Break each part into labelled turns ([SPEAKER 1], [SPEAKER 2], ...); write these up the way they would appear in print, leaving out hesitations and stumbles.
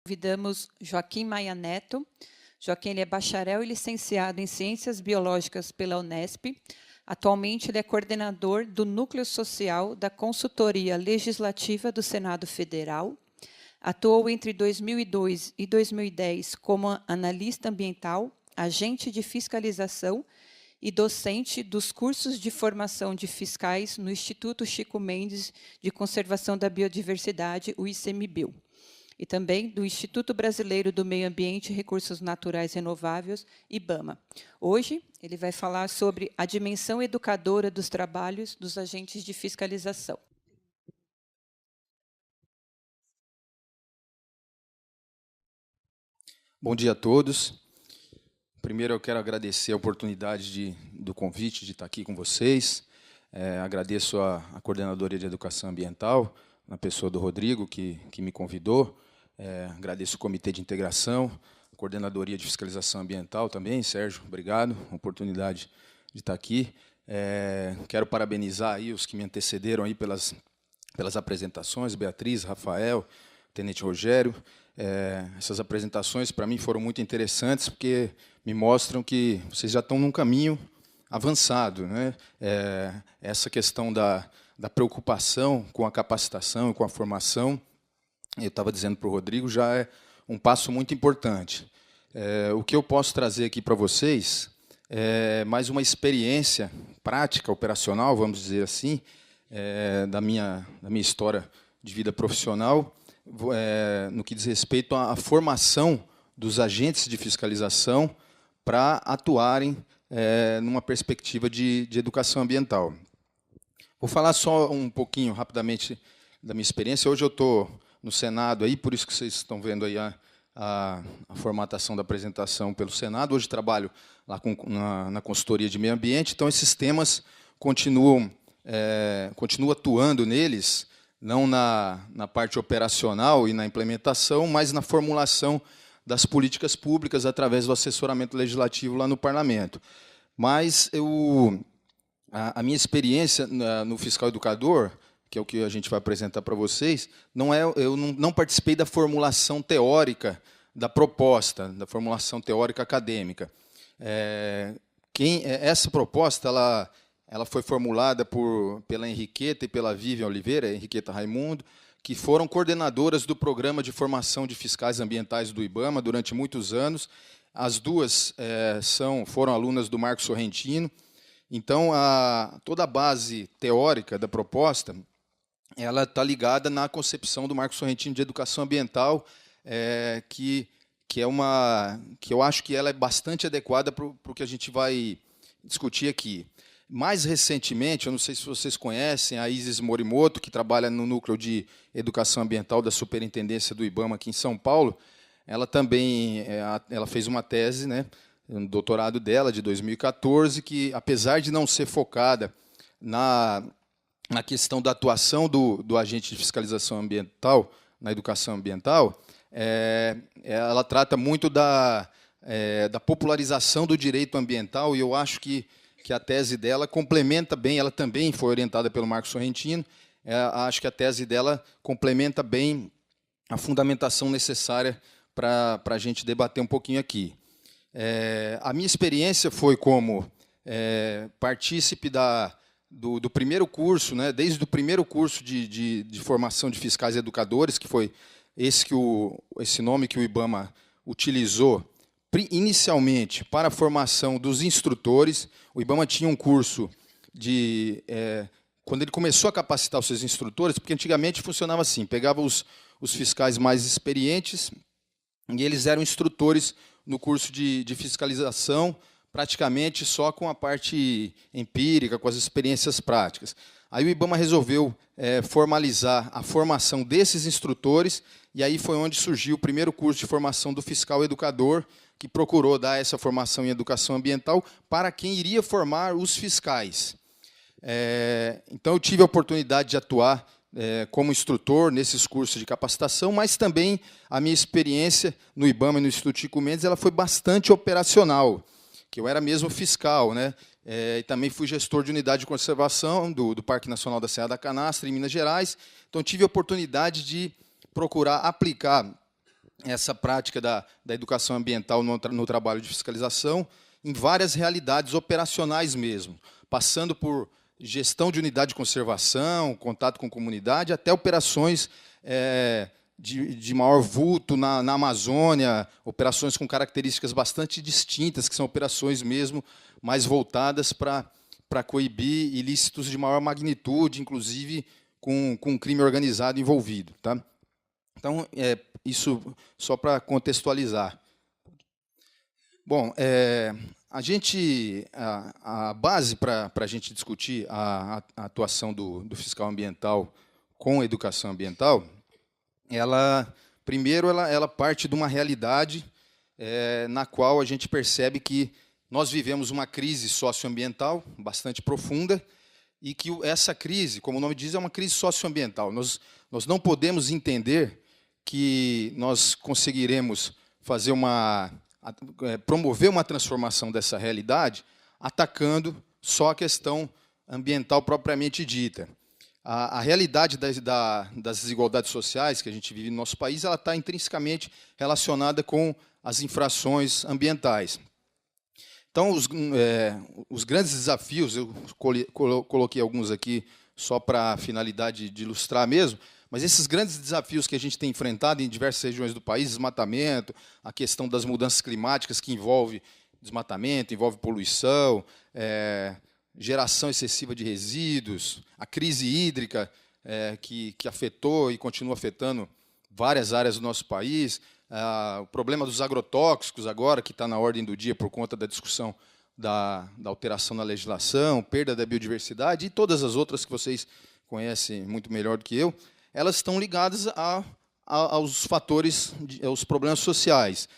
[SPEAKER 1] Convidamos Joaquim Maia Neto. Joaquim ele é bacharel e licenciado em Ciências Biológicas pela Unesp. Atualmente, ele é coordenador do Núcleo Social da Consultoria Legislativa do Senado Federal. Atuou entre 2002 e 2010 como analista ambiental, agente de fiscalização e docente dos cursos de formação de fiscais no Instituto Chico Mendes de Conservação da Biodiversidade, o ICMBio, e também do Instituto Brasileiro do Meio Ambiente e Recursos Naturais Renováveis, IBAMA. Hoje, ele vai falar sobre a dimensão educadora dos trabalhos dos agentes de fiscalização.
[SPEAKER 2] Bom dia a todos. Primeiro, eu quero agradecer a oportunidade do convite de estar aqui com vocês. Agradeço a Coordenadoria de Educação Ambiental, na pessoa do Rodrigo, que me convidou. Agradeço o Comitê de Integração, a Coordenadoria de Fiscalização Ambiental também. Sérgio, obrigado, a oportunidade de estar aqui. Quero parabenizar aí os que me antecederam aí pelas apresentações, Beatriz, Rafael, Tenente Rogério. Essas apresentações, para mim, foram muito interessantes, porque me mostram que vocês já estão num caminho avançado, né? Essa questão da preocupação com a capacitação e com a formação, eu estava dizendo para o Rodrigo, já é um passo muito importante. O que eu posso trazer aqui para vocês é mais uma experiência prática, operacional, vamos dizer assim, da minha história de vida profissional, no que diz respeito à formação dos agentes de fiscalização para atuarem numa perspectiva de educação ambiental. Vou falar só um pouquinho, rapidamente, da minha experiência. Hoje eu estou no Senado, aí, por isso que vocês estão vendo aí a formatação da apresentação pelo Senado. Hoje trabalho lá na consultoria de meio ambiente, então esses temas continuo atuando neles, não na parte operacional e na implementação, mas na formulação das políticas públicas através do assessoramento legislativo lá no Parlamento. Mas a minha experiência no fiscal educador, que é o que a gente vai apresentar para vocês, eu não participei da formulação teórica da proposta, da formulação teórica acadêmica. Essa proposta ela foi formulada pela Henriqueta e pela Vivian Oliveira, Henriqueta Raimundo, que foram coordenadoras do Programa de Formação de Fiscais Ambientais do IBAMA durante muitos anos. As duas foram alunas do Marco Sorrentino. Então, toda a base teórica da proposta ela está ligada na concepção do Marco Sorrentino de Educação Ambiental, que eu acho que ela é bastante adequada para o que a gente vai discutir aqui. Mais recentemente, eu não sei se vocês conhecem, a Isis Morimoto, que trabalha no Núcleo de Educação Ambiental da Superintendência do IBAMA aqui em São Paulo, ela também ela fez uma tese, né, um doutorado dela, de 2014, que, apesar de não ser focada na questão da atuação do agente de fiscalização ambiental, na educação ambiental, ela trata muito da popularização do direito ambiental, e eu acho que a tese dela complementa bem, ela também foi orientada pelo Marco Sorrentino, acho que a tese dela complementa bem a fundamentação necessária para a gente debater um pouquinho aqui. A minha experiência foi como partícipe do primeiro curso, né, desde o primeiro curso de formação de fiscais educadores, que foi esse nome que o IBAMA utilizou inicialmente para a formação dos instrutores. O IBAMA tinha um curso quando ele começou a capacitar os seus instrutores, porque antigamente funcionava assim, pegava os fiscais mais experientes e eles eram instrutores no curso de fiscalização, praticamente só com a parte empírica, com as experiências práticas. Aí o IBAMA resolveu formalizar a formação desses instrutores, e aí foi onde surgiu o primeiro curso de formação do fiscal educador, que procurou dar essa formação em educação ambiental para quem iria formar os fiscais. Então, eu tive a oportunidade de atuar como instrutor nesses cursos de capacitação, mas também a minha experiência no IBAMA e no Instituto Chico Mendes ela foi bastante operacional, que eu era mesmo fiscal, né? E também fui gestor de unidade de conservação do Parque Nacional da Serra da Canastra, em Minas Gerais. Então, tive a oportunidade de procurar aplicar essa prática da educação ambiental no trabalho de fiscalização em várias realidades operacionais mesmo, passando por gestão de unidade de conservação, contato com comunidade, até operações de maior vulto na Amazônia, operações com características bastante distintas, que são operações mesmo mais voltadas para coibir ilícitos de maior magnitude, inclusive com crime organizado envolvido. Tá? Então, isso só para contextualizar. Bom, a base para a gente discutir a atuação do fiscal ambiental com a educação ambiental, primeiro, ela parte de uma realidade na qual a gente percebe que nós vivemos uma crise socioambiental bastante profunda e que essa crise, como o nome diz, é uma crise socioambiental. Nós não podemos entender que nós conseguiremos promover uma transformação dessa realidade atacando só a questão ambiental propriamente dita. A realidade das desigualdades sociais que a gente vive no nosso país, ela está intrinsecamente relacionada com as infrações ambientais. Então, os grandes desafios, eu coloquei alguns aqui só para a finalidade de ilustrar mesmo, mas esses grandes desafios que a gente tem enfrentado em diversas regiões do país, desmatamento, a questão das mudanças climáticas que envolve desmatamento, envolve poluição, geração excessiva de resíduos, a crise hídrica que afetou e continua afetando várias áreas do nosso país, o problema dos agrotóxicos agora, que está na ordem do dia por conta da discussão da alteração na legislação, perda da biodiversidade e todas as outras que vocês conhecem muito melhor do que eu, elas estão ligadas aos fatores, aos problemas sociais.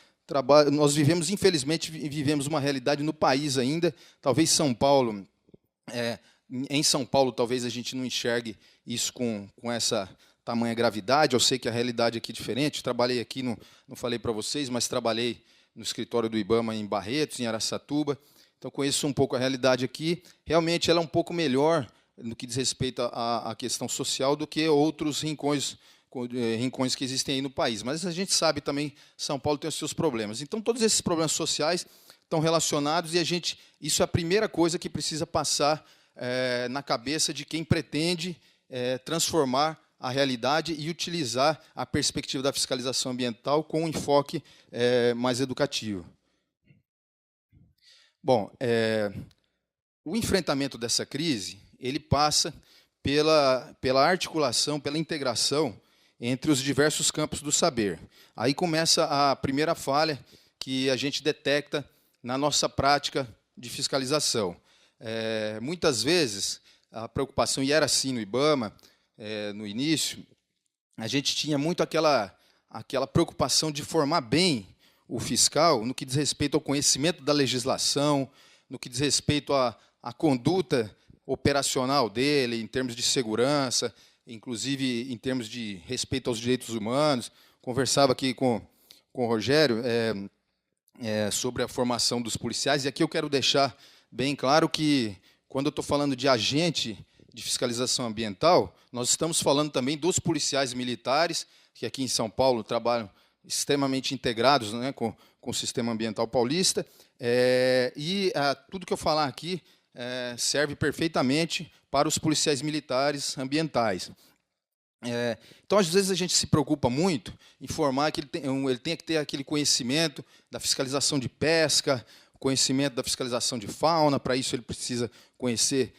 [SPEAKER 2] Nós infelizmente, vivemos uma realidade no país ainda, talvez São Paulo, em São Paulo, talvez a gente não enxergue isso com essa tamanha gravidade. Eu sei que a realidade aqui é diferente. Trabalhei aqui, não falei para vocês, mas trabalhei no escritório do IBAMA em Barretos, em Araçatuba. Então, conheço um pouco a realidade aqui. Realmente, ela é um pouco melhor no que diz respeito à questão social do que outros rincões que existem aí no país. Mas a gente sabe também que São Paulo tem os seus problemas. Então, todos esses problemas sociais estão relacionados e isso é a primeira coisa que precisa passar na cabeça de quem pretende transformar a realidade e utilizar a perspectiva da fiscalização ambiental com um enfoque mais educativo. Bom, o enfrentamento dessa crise ele passa pela articulação, pela integração entre os diversos campos do saber. Aí começa a primeira falha que a gente detecta na nossa prática de fiscalização. Muitas vezes, a preocupação, e era assim no IBAMA, no início, a gente tinha muito aquela preocupação de formar bem o fiscal no que diz respeito ao conhecimento da legislação, no que diz respeito à conduta operacional dele, em termos de segurança, inclusive em termos de respeito aos direitos humanos. Conversava aqui com o Rogério sobre a formação dos policiais, e aqui eu quero deixar bem claro que, quando eu estou falando de agente de fiscalização ambiental, nós estamos falando também dos policiais militares, que aqui em São Paulo trabalham extremamente integrados, né, com o sistema ambiental paulista, tudo que eu falar aqui serve perfeitamente para os policiais militares ambientais. Então, às vezes, a gente se preocupa muito em informar que ele tem que ter aquele conhecimento da fiscalização de pesca, conhecimento da fiscalização de fauna. Para isso, ele precisa conhecer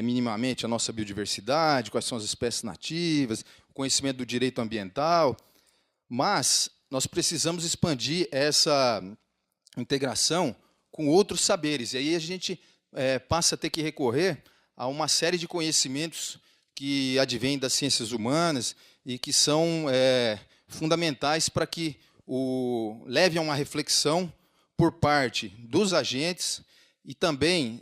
[SPEAKER 2] minimamente a nossa biodiversidade, quais são as espécies nativas, o conhecimento do direito ambiental. Mas nós precisamos expandir essa integração com outros saberes. E aí a gente passa a ter que recorrer a uma série de conhecimentos que advêm das ciências humanas e que são fundamentais para que leve a uma reflexão por parte dos agentes e também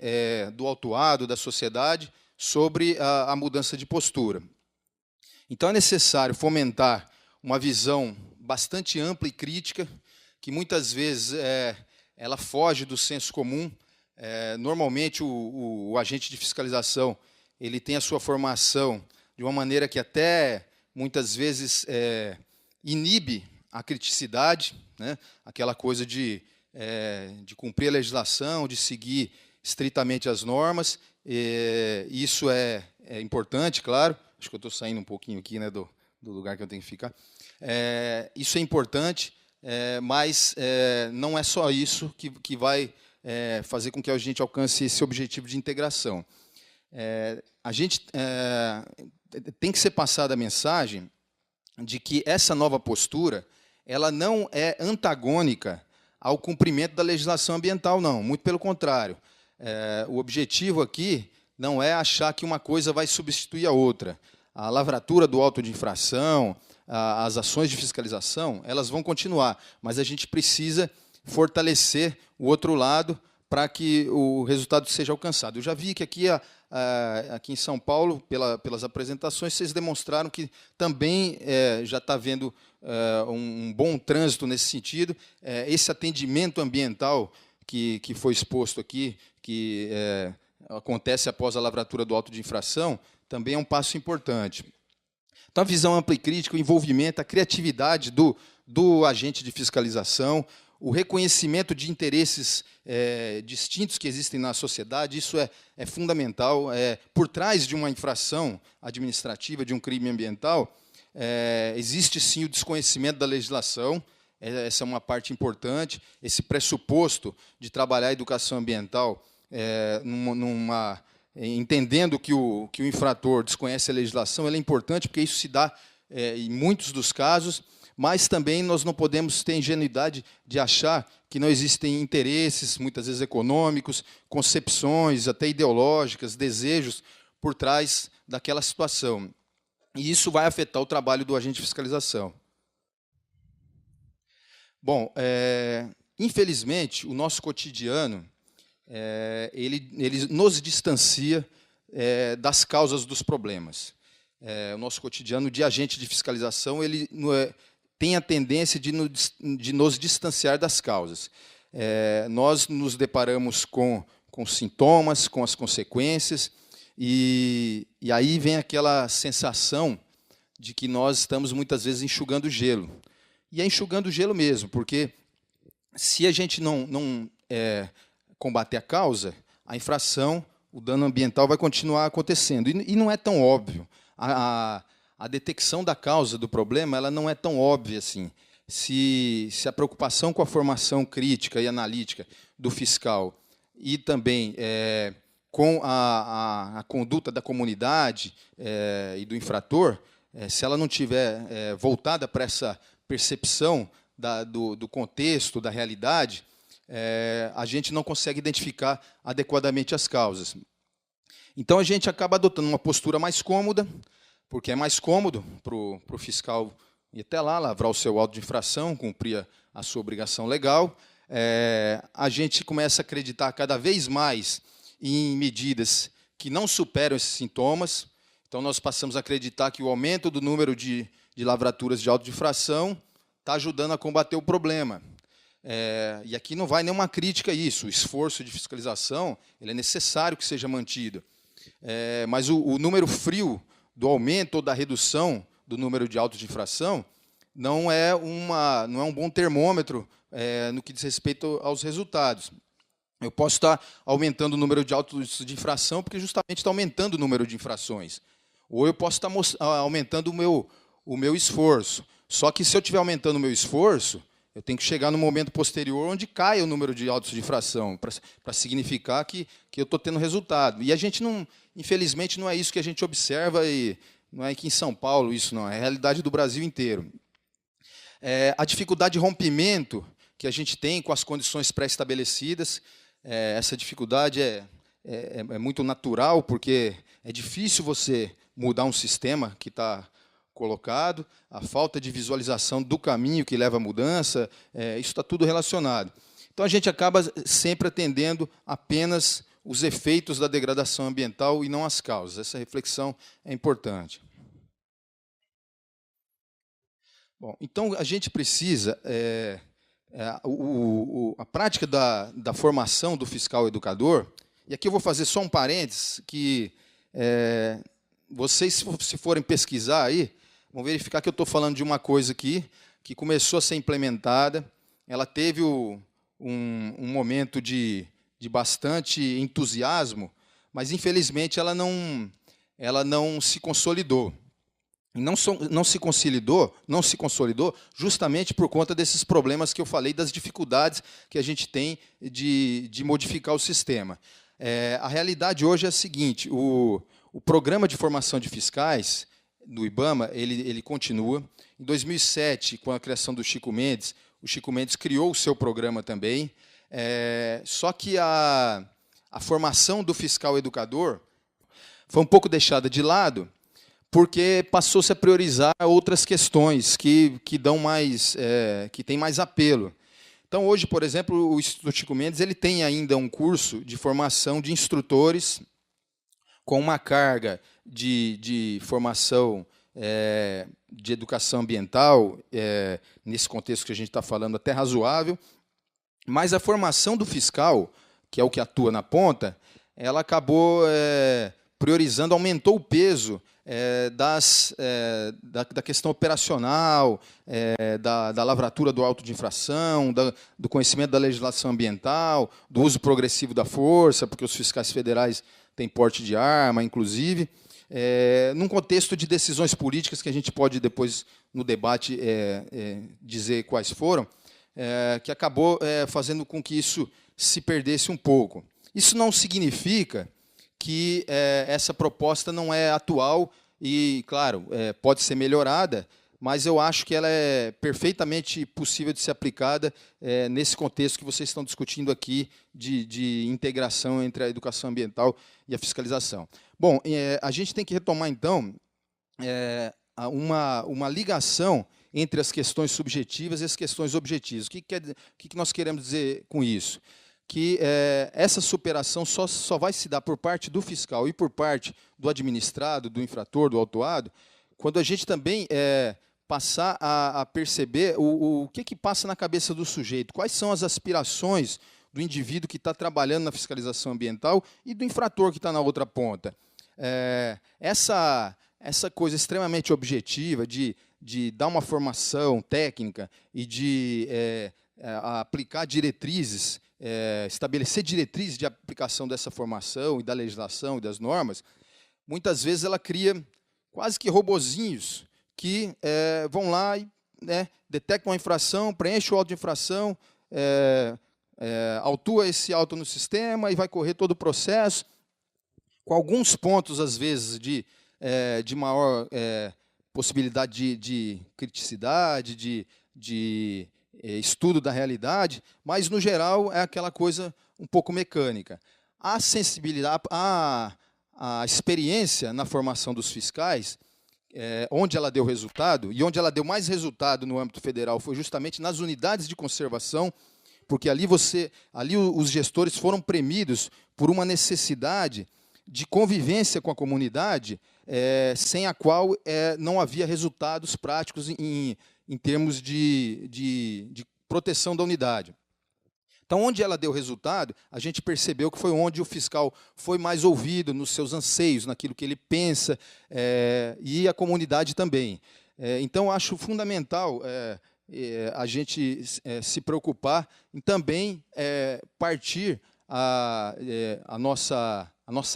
[SPEAKER 2] do autuado, da sociedade, sobre a mudança de postura. Então, é necessário fomentar uma visão bastante ampla e crítica, que muitas vezes ela foge do senso comum. Normalmente, o agente de fiscalização ele tem a sua formação de uma maneira que até, muitas vezes, inibe a criticidade, né? Aquela coisa de cumprir a legislação, de seguir estritamente as normas. Isso é importante, claro. Acho que eu estou saindo um pouquinho aqui, né, do lugar que eu tenho que ficar. Isso é importante, mas não é só isso que vai fazer com que a gente alcance esse objetivo de integração. A gente tem que ser passada a mensagem de que essa nova postura ela não é antagônica ao cumprimento da legislação ambiental, não. Muito pelo contrário. O objetivo aqui não é achar que uma coisa vai substituir a outra. A lavratura do auto de infração, as ações de fiscalização, elas vão continuar, mas a gente precisa fortalecer o outro lado para que o resultado seja alcançado. Eu já vi que aqui em São Paulo, pelas apresentações, vocês demonstraram que também já está havendo um bom trânsito nesse sentido. Esse atendimento ambiental que foi exposto aqui, que acontece após a lavratura do auto de infração, também é um passo importante. Então, a visão ampla e crítica, o envolvimento, a criatividade do agente de fiscalização, o reconhecimento de interesses distintos que existem na sociedade, isso é fundamental. Por trás de uma infração administrativa, de um crime ambiental, existe, sim, o desconhecimento da legislação. Essa é uma parte importante. Esse pressuposto de trabalhar a educação ambiental entendendo que o infrator desconhece a legislação, ele é importante, porque isso se dá em muitos dos casos, mas também nós não podemos ter ingenuidade de achar que não existem interesses, muitas vezes econômicos, concepções, até ideológicas, desejos por trás daquela situação. E isso vai afetar o trabalho do agente de fiscalização. Bom, infelizmente, o nosso cotidiano ele nos distancia das causas dos problemas. O nosso cotidiano de agente de fiscalização ele tem a tendência de nos distanciar das causas. Nós nos deparamos com sintomas, com as consequências, e aí vem aquela sensação de que nós estamos, muitas vezes, enxugando gelo. E é enxugando gelo mesmo, porque se a gente não combater a causa, a infração, o dano ambiental vai continuar acontecendo. E não é tão óbvio. A detecção da causa do problema ela não é tão óbvia assim. Se a preocupação com a formação crítica e analítica do fiscal e também com a conduta da comunidade e do infrator, se ela não tiver voltada para essa percepção do contexto, da realidade, a gente não consegue identificar adequadamente as causas. Então, a gente acaba adotando uma postura mais cômoda, porque é mais cômodo para o fiscal ir até lá, lavrar o seu auto de infração, cumprir a sua obrigação legal. A gente começa a acreditar cada vez mais em medidas que não superam esses sintomas. Então, nós passamos a acreditar que o aumento do número de lavraturas de auto de infração está ajudando a combater o problema. E aqui não vai nenhuma crítica a isso. O esforço de fiscalização ele é necessário que seja mantido. Mas o número frio do aumento ou da redução do número de autos de infração não é um bom termômetro no que diz respeito aos resultados. Eu posso estar aumentando o número de autos de infração porque justamente está aumentando o número de infrações. Ou eu posso estar aumentando o meu esforço. Só que, se eu estiver aumentando o meu esforço, eu tenho que chegar no momento posterior onde cai o número de autos de infração, para significar que eu estou tendo resultado. E a gente não, infelizmente, não é isso que a gente observa, e não é aqui em São Paulo isso, não, é a realidade do Brasil inteiro. A dificuldade de rompimento que a gente tem com as condições pré-estabelecidas, essa dificuldade é muito natural, porque é difícil você mudar um sistema que está colocado, a falta de visualização do caminho que leva à mudança, isso está tudo relacionado. Então, a gente acaba sempre atendendo apenas os efeitos da degradação ambiental e não as causas. Essa reflexão é importante. Bom, então, a gente precisa... a prática da formação do fiscal educador, e aqui eu vou fazer só um parênteses, que vocês, se forem pesquisar aí, vão verificar que eu estou falando de uma coisa aqui, que começou a ser implementada. Ela teve um momento de bastante entusiasmo, mas, infelizmente, ela não se consolidou. E não se consolidou justamente por conta desses problemas que eu falei, das dificuldades que a gente tem de modificar o sistema. A realidade hoje é a seguinte: o programa de formação de fiscais do IBAMA ele continua. Em 2007, com a criação do Chico Mendes, o Chico Mendes criou o seu programa também. Só que a formação do fiscal educador foi um pouco deixada de lado, porque passou-se a priorizar outras questões que têm mais apelo. Então, hoje, por exemplo, o Instituto Chico Mendes ele tem ainda um curso de formação de instrutores com uma carga de formação de educação ambiental, nesse contexto que a gente está falando, até razoável, mas a formação do fiscal, que é o que atua na ponta, ela acabou priorizando, aumentou o peso da questão operacional, da lavratura do auto de infração, do conhecimento da legislação ambiental, do uso progressivo da força, porque os fiscais federais têm porte de arma, inclusive, num contexto de decisões políticas que a gente pode depois, no debate, dizer quais foram, que acabou fazendo com que isso se perdesse um pouco. Isso não significa que essa proposta não é atual e, claro, pode ser melhorada, mas eu acho que ela é perfeitamente possível de ser aplicada nesse contexto que vocês estão discutindo aqui de integração entre a educação ambiental e a fiscalização. Bom, a gente tem que retomar, então, uma ligação entre as questões subjetivas e as questões objetivas. O que nós queremos dizer com isso? Que essa superação só vai se dar por parte do fiscal e por parte do administrado, do infrator, do autuado, quando a gente também passar a perceber o que passa na cabeça do sujeito, quais são as aspirações do indivíduo que está trabalhando na fiscalização ambiental e do infrator que está na outra ponta. Essa coisa extremamente objetiva de dar uma formação técnica e de aplicar diretrizes, estabelecer diretrizes de aplicação dessa formação e da legislação e das normas, muitas vezes ela cria quase que robozinhos que vão lá e detectam uma infração, preenche o auto de infração, autua esse auto no sistema e vai correr todo o processo, com alguns pontos, às vezes, de maior possibilidade de criticidade, de estudo da realidade, mas, no geral, é aquela coisa um pouco mecânica. A sensibilidade, a experiência na formação dos fiscais, onde ela deu resultado, e onde ela deu mais resultado no âmbito federal, foi justamente nas unidades de conservação, porque ali os gestores foram premidos por uma necessidade de convivência com a comunidade, sem a qual não havia resultados práticos em termos de proteção da unidade. Então, onde ela deu resultado, a gente percebeu que foi onde o fiscal foi mais ouvido nos seus anseios, naquilo que ele pensa, e a comunidade também. Então, acho fundamental a gente se preocupar em também partir a nossa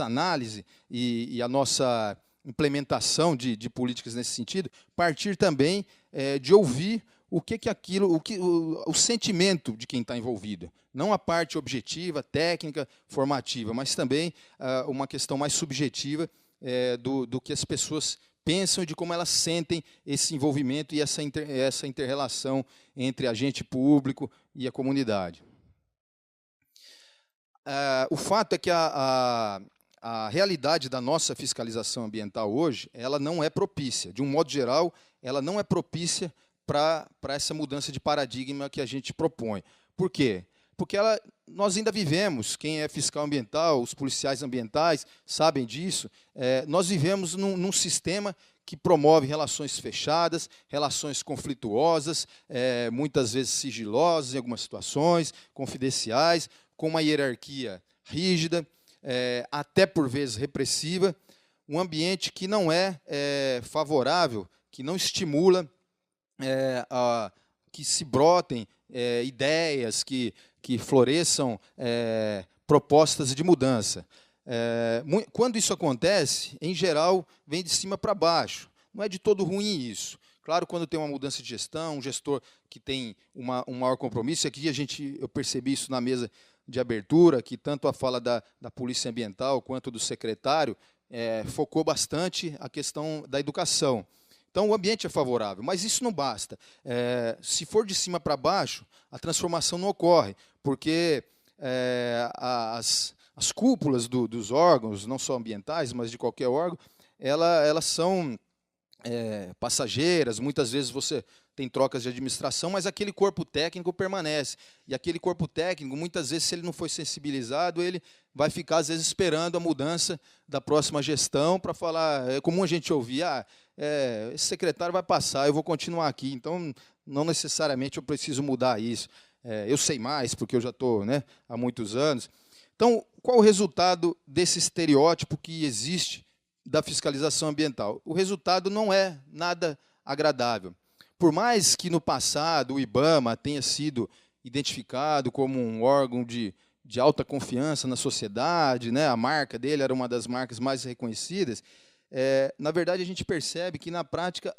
[SPEAKER 2] análise e a nossa implementação de políticas nesse sentido, partir também de ouvir o sentimento de quem está envolvido. Não a parte objetiva, técnica, formativa, mas também uma questão mais subjetiva do que as pessoas pensam e de como elas sentem esse envolvimento e essa inter-relação entre agente público e a comunidade. O fato é que a realidade da nossa fiscalização ambiental hoje, ela não é propícia. De um modo geral, ela não é propícia para essa mudança de paradigma que a gente propõe. Por quê? Porque nós ainda vivemos, quem é fiscal ambiental, os policiais ambientais sabem disso, nós vivemos num sistema que promove relações fechadas, relações conflituosas, muitas vezes sigilosas em algumas situações, confidenciais, com uma hierarquia rígida, até por vezes repressiva, um ambiente que não é favorável, que não estimula que se brotem ideias, que floresçam propostas de mudança. Quando isso acontece, em geral, vem de cima para baixo. Não é de todo ruim isso. Claro, quando tem uma mudança de gestão, um gestor que tem um maior compromisso, aqui eu percebi isso na mesa de abertura, que tanto a fala da Polícia Ambiental quanto do secretário focou bastante a questão da educação. Então, o ambiente é favorável, mas isso não basta. Se for de cima para baixo, a transformação não ocorre, porque as cúpulas dos órgãos, não só ambientais, mas de qualquer órgão, elas são passageiras, muitas vezes você tem trocas de administração, mas aquele corpo técnico permanece. E aquele corpo técnico, muitas vezes, se ele não foi sensibilizado, ele vai ficar, às vezes, esperando a mudança da próxima gestão para falar. É comum a gente ouvir, esse secretário vai passar, eu vou continuar aqui, então não necessariamente eu preciso mudar isso. Eu sei mais, porque eu já estou há muitos anos. Então, qual o resultado desse estereótipo que existe da fiscalização ambiental? O resultado não é nada agradável. Por mais que no passado o IBAMA tenha sido identificado como um órgão de alta confiança na sociedade, a marca dele era uma das marcas mais reconhecidas, na verdade a gente percebe que na prática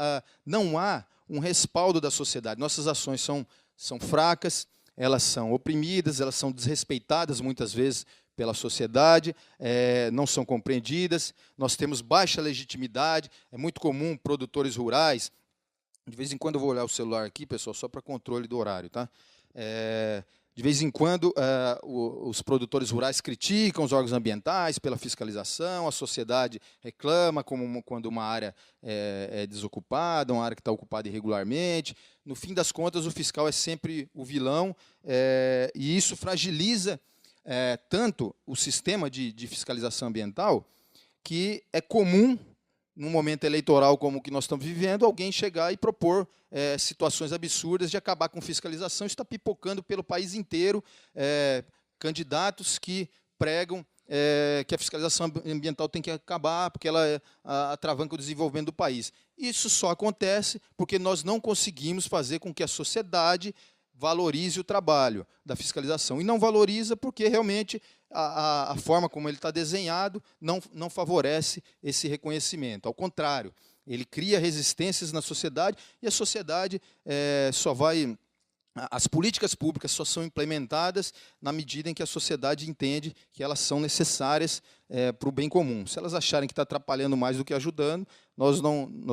[SPEAKER 2] não há um respaldo da sociedade. Nossas ações são fracas, elas são oprimidas, elas são desrespeitadas muitas vezes pela sociedade, não são compreendidas, nós temos baixa legitimidade, é muito comum produtores rurais, de vez em quando eu vou olhar o celular aqui, pessoal, só para controle do horário, tá? De vez em quando os produtores rurais criticam os órgãos ambientais pela fiscalização, a sociedade reclama quando uma área é desocupada, uma área que está ocupada irregularmente. No fim das contas, o fiscal é sempre o vilão, e isso fragiliza tanto o sistema de fiscalização ambiental, que é comum, num momento eleitoral como o que nós estamos vivendo, alguém chegar e propor situações absurdas de acabar com fiscalização. Isso está pipocando pelo país inteiro, candidatos que pregam que a fiscalização ambiental tem que acabar, porque ela atravanca o desenvolvimento do país. Isso só acontece porque nós não conseguimos fazer com que a sociedade valorize o trabalho da fiscalização. E não valoriza porque, realmente, a forma como ele está desenhado não favorece esse reconhecimento. Ao contrário, ele cria resistências na sociedade e a sociedade só vai... As políticas públicas só são implementadas na medida em que a sociedade entende que elas são necessárias para o bem comum. Se elas acharem que está atrapalhando mais do que ajudando, nós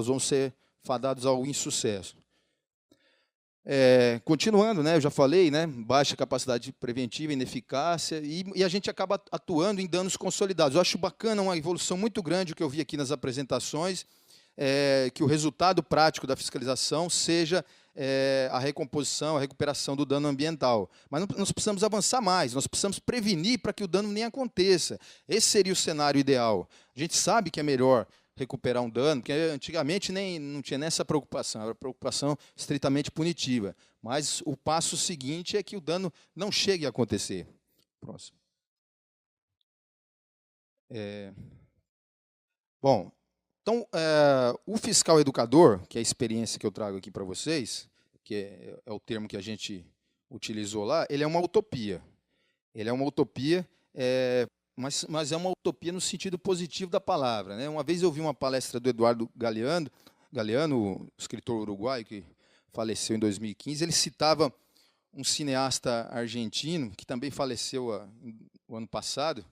[SPEAKER 2] vamos ser fadados ao insucesso. Continuando, eu já falei, baixa capacidade preventiva, ineficácia, e a gente acaba atuando em danos consolidados. Eu acho bacana, uma evolução muito grande que eu vi aqui nas apresentações, que o resultado prático da fiscalização seja a recomposição, a recuperação do dano ambiental. Mas nós precisamos avançar mais, nós precisamos prevenir para que o dano nem aconteça. Esse seria o cenário ideal. A gente sabe que é melhor recuperar um dano, porque antigamente não tinha nessa preocupação, era preocupação estritamente punitiva. Mas o passo seguinte é que o dano não chegue a acontecer. Próximo. Bom, então, o fiscal educador, que é a experiência que eu trago aqui para vocês, que é o termo que a gente utilizou lá, ele é uma utopia. Ele é uma utopia, mas é uma utopia no sentido positivo da palavra. Uma vez eu vi uma palestra do Eduardo Galeano, o escritor uruguaio que faleceu em 2015, ele citava um cineasta argentino, que também faleceu o ano passado,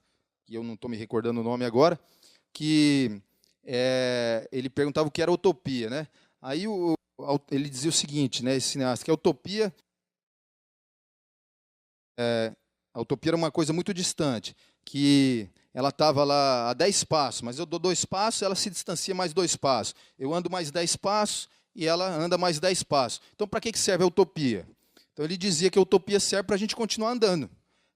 [SPEAKER 2] que eu não estou me recordando o nome agora, que ele perguntava o que era utopia. Aí ele dizia o seguinte, esse cineasta, que a utopia era uma coisa muito distante, que ela estava lá a 10 passos, mas eu dou 2 passos, ela se distancia mais 2 passos. Eu ando mais 10 passos e ela anda mais 10 passos. Então, para que serve a utopia? Então, ele dizia que a utopia serve para a gente continuar andando.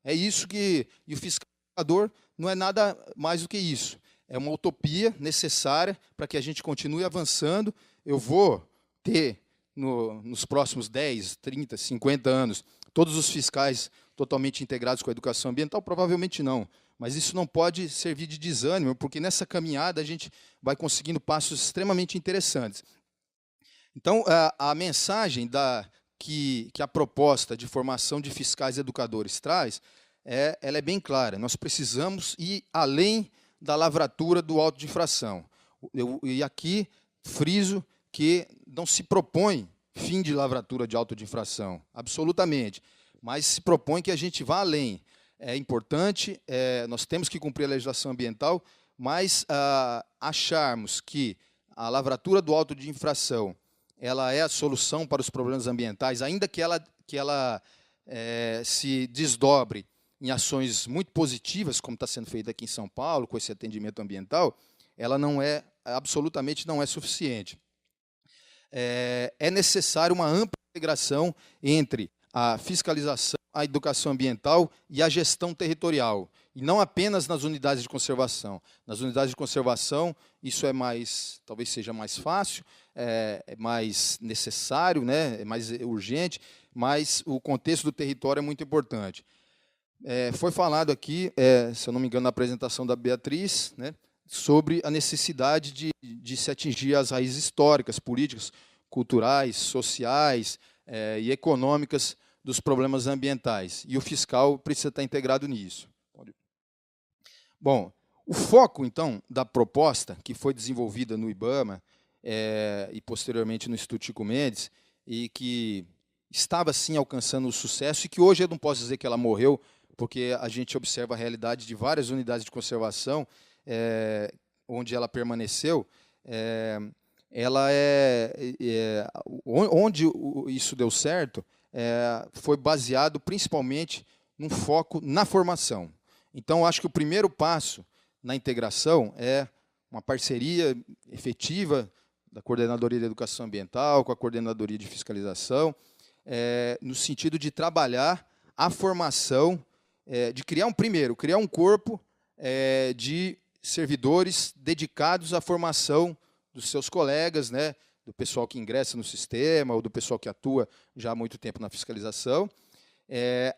[SPEAKER 2] É isso que... E o fiscalizador não é nada mais do que isso. É uma utopia necessária para que a gente continue avançando. Eu vou ter, nos próximos 10, 30, 50 anos, todos os fiscais totalmente integrados com a educação ambiental? Provavelmente não. Mas isso não pode servir de desânimo, porque nessa caminhada a gente vai conseguindo passos extremamente interessantes. Então, a mensagem que a proposta de formação de fiscais e educadores traz, ela é bem clara. Nós precisamos ir além da lavratura do auto de infração. E aqui friso que não se propõe fim de lavratura de auto de infração, absolutamente, mas se propõe que a gente vá além. É importante, nós temos que cumprir a legislação ambiental, mas acharmos que a lavratura do auto de infração ela é a solução para os problemas ambientais, ainda que ela se desdobre em ações muito positivas, como está sendo feito aqui em São Paulo, com esse atendimento ambiental, ela absolutamente não é suficiente. É necessário uma ampla integração entre a fiscalização, a educação ambiental e a gestão territorial, e não apenas nas unidades de conservação. Nas unidades de conservação, isso talvez seja mais fácil, é mais necessário, né, é mais urgente, mas o contexto do território é muito importante. Foi falado aqui, se eu não me engano, na apresentação da Beatriz, né, sobre a necessidade de se atingir as raízes históricas, políticas, culturais, sociais e econômicas dos problemas ambientais. E o fiscal precisa estar integrado nisso. Bom, o foco, então, da proposta que foi desenvolvida no IBAMA e, posteriormente, no Instituto Chico Mendes, e que estava, sim, alcançando o sucesso, e que hoje eu não posso dizer que ela morreu, porque a gente observa a realidade de várias unidades de conservação onde ela permaneceu, onde isso deu certo foi baseado principalmente num foco na formação. Então, acho que o primeiro passo na integração é uma parceria efetiva da Coordenadoria de Educação Ambiental com a Coordenadoria de Fiscalização, no sentido de trabalhar a formação, de criar um corpo de servidores dedicados à formação dos seus colegas, né, do pessoal que ingressa no sistema ou do pessoal que atua já há muito tempo na fiscalização.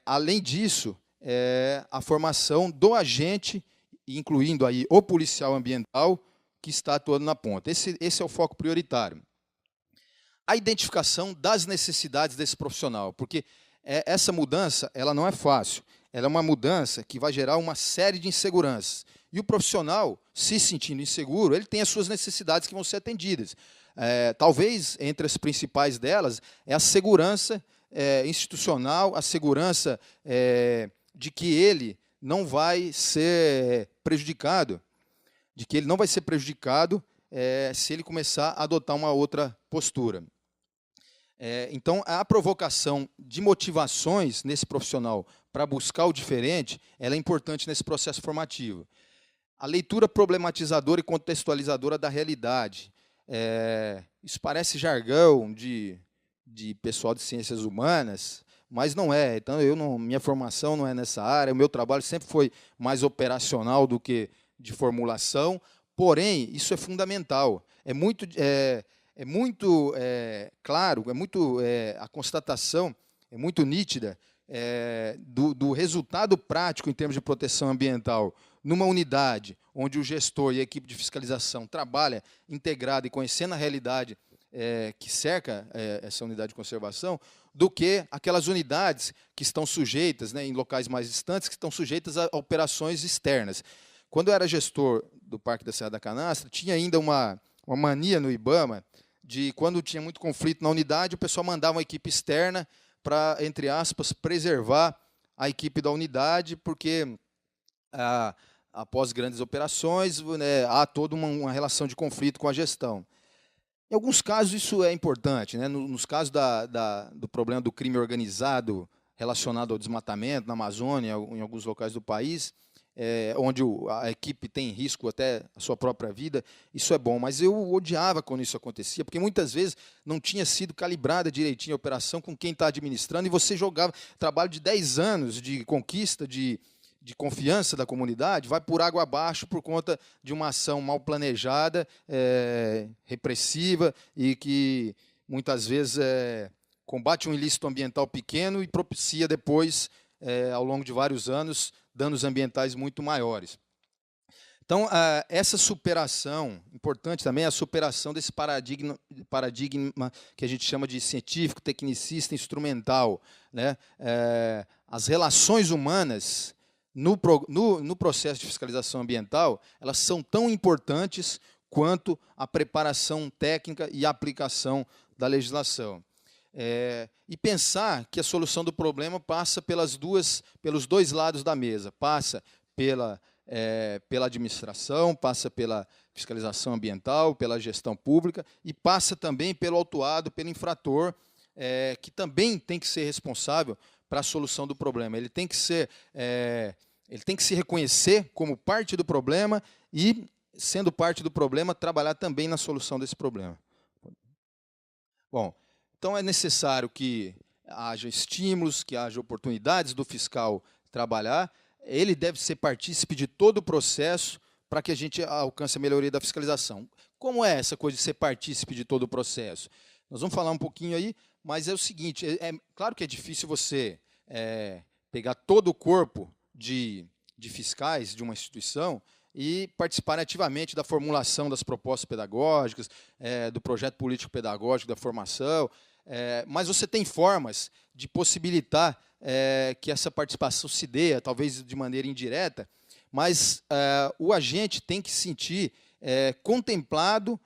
[SPEAKER 2] Além disso, a formação do agente, incluindo aí o policial ambiental que está atuando na ponta. Esse é o foco prioritário. A identificação das necessidades desse profissional, porque essa mudança ela não é fácil. Ela é uma mudança que vai gerar uma série de inseguranças. E o profissional, se sentindo inseguro, ele tem as suas necessidades que vão ser atendidas. Talvez, entre as principais delas, é a segurança institucional, a segurança de que ele não vai ser prejudicado, se ele começar a adotar uma outra postura. Então, a provocação de motivações nesse profissional para buscar o diferente, ela é importante nesse processo formativo. A leitura problematizadora e contextualizadora da realidade. Isso parece jargão de pessoal de ciências humanas, mas não é. Então, minha formação não é nessa área, o meu trabalho sempre foi mais operacional do que de formulação, porém, isso é fundamental. É muito claro, a constatação é muito nítida do resultado prático em termos de proteção ambiental numa unidade onde o gestor e a equipe de fiscalização trabalha integrado e conhecendo a realidade que cerca essa unidade de conservação, do que aquelas unidades que estão sujeitas, né, em locais mais distantes, que estão sujeitas a operações externas. Quando eu era gestor do Parque da Serra da Canastra, tinha ainda uma mania no IBAMA de, quando tinha muito conflito na unidade, o pessoal mandava uma equipe externa para, entre aspas, preservar a equipe da unidade, porque após grandes operações, né, há toda uma relação de conflito com a gestão. Em alguns casos isso é importante, né? Nos casos do problema do crime organizado relacionado ao desmatamento na Amazônia, em alguns locais do país, onde a equipe tem risco até a sua própria vida, isso é bom. Mas eu odiava quando isso acontecia, porque muitas vezes não tinha sido calibrada direitinho a operação com quem está administrando, e você jogava trabalho de 10 anos de conquista, de confiança da comunidade, vai por água abaixo por conta de uma ação mal planejada, repressiva, e que muitas vezes combate um ilícito ambiental pequeno e propicia depois, ao longo de vários anos, danos ambientais muito maiores. Então, essa superação, importante também, a superação desse paradigma que a gente chama de científico, tecnicista, instrumental, né? As relações humanas no processo de fiscalização ambiental, elas são tão importantes quanto a preparação técnica e a aplicação da legislação. E pensar que a solução do problema passa pelos dois lados da mesa, passa pela administração, passa pela fiscalização ambiental, pela gestão pública e passa também pelo autuado, pelo infrator, que também tem que ser responsável para a solução do problema. Ele tem que se reconhecer como parte do problema e, sendo parte do problema, trabalhar também na solução desse problema. Bom, então é necessário que haja estímulos, que haja oportunidades do fiscal trabalhar. Ele deve ser partícipe de todo o processo para que a gente alcance a melhoria da fiscalização. Como é essa coisa de ser partícipe de todo o processo? Nós vamos falar um pouquinho aí, mas é o seguinte, claro que é difícil você pegar todo o corpo de fiscais de uma instituição e participar ativamente da formulação das propostas pedagógicas, do projeto político-pedagógico, da formação, mas você tem formas de possibilitar que essa participação se dê, talvez de maneira indireta, mas o agente tem que se sentir contemplado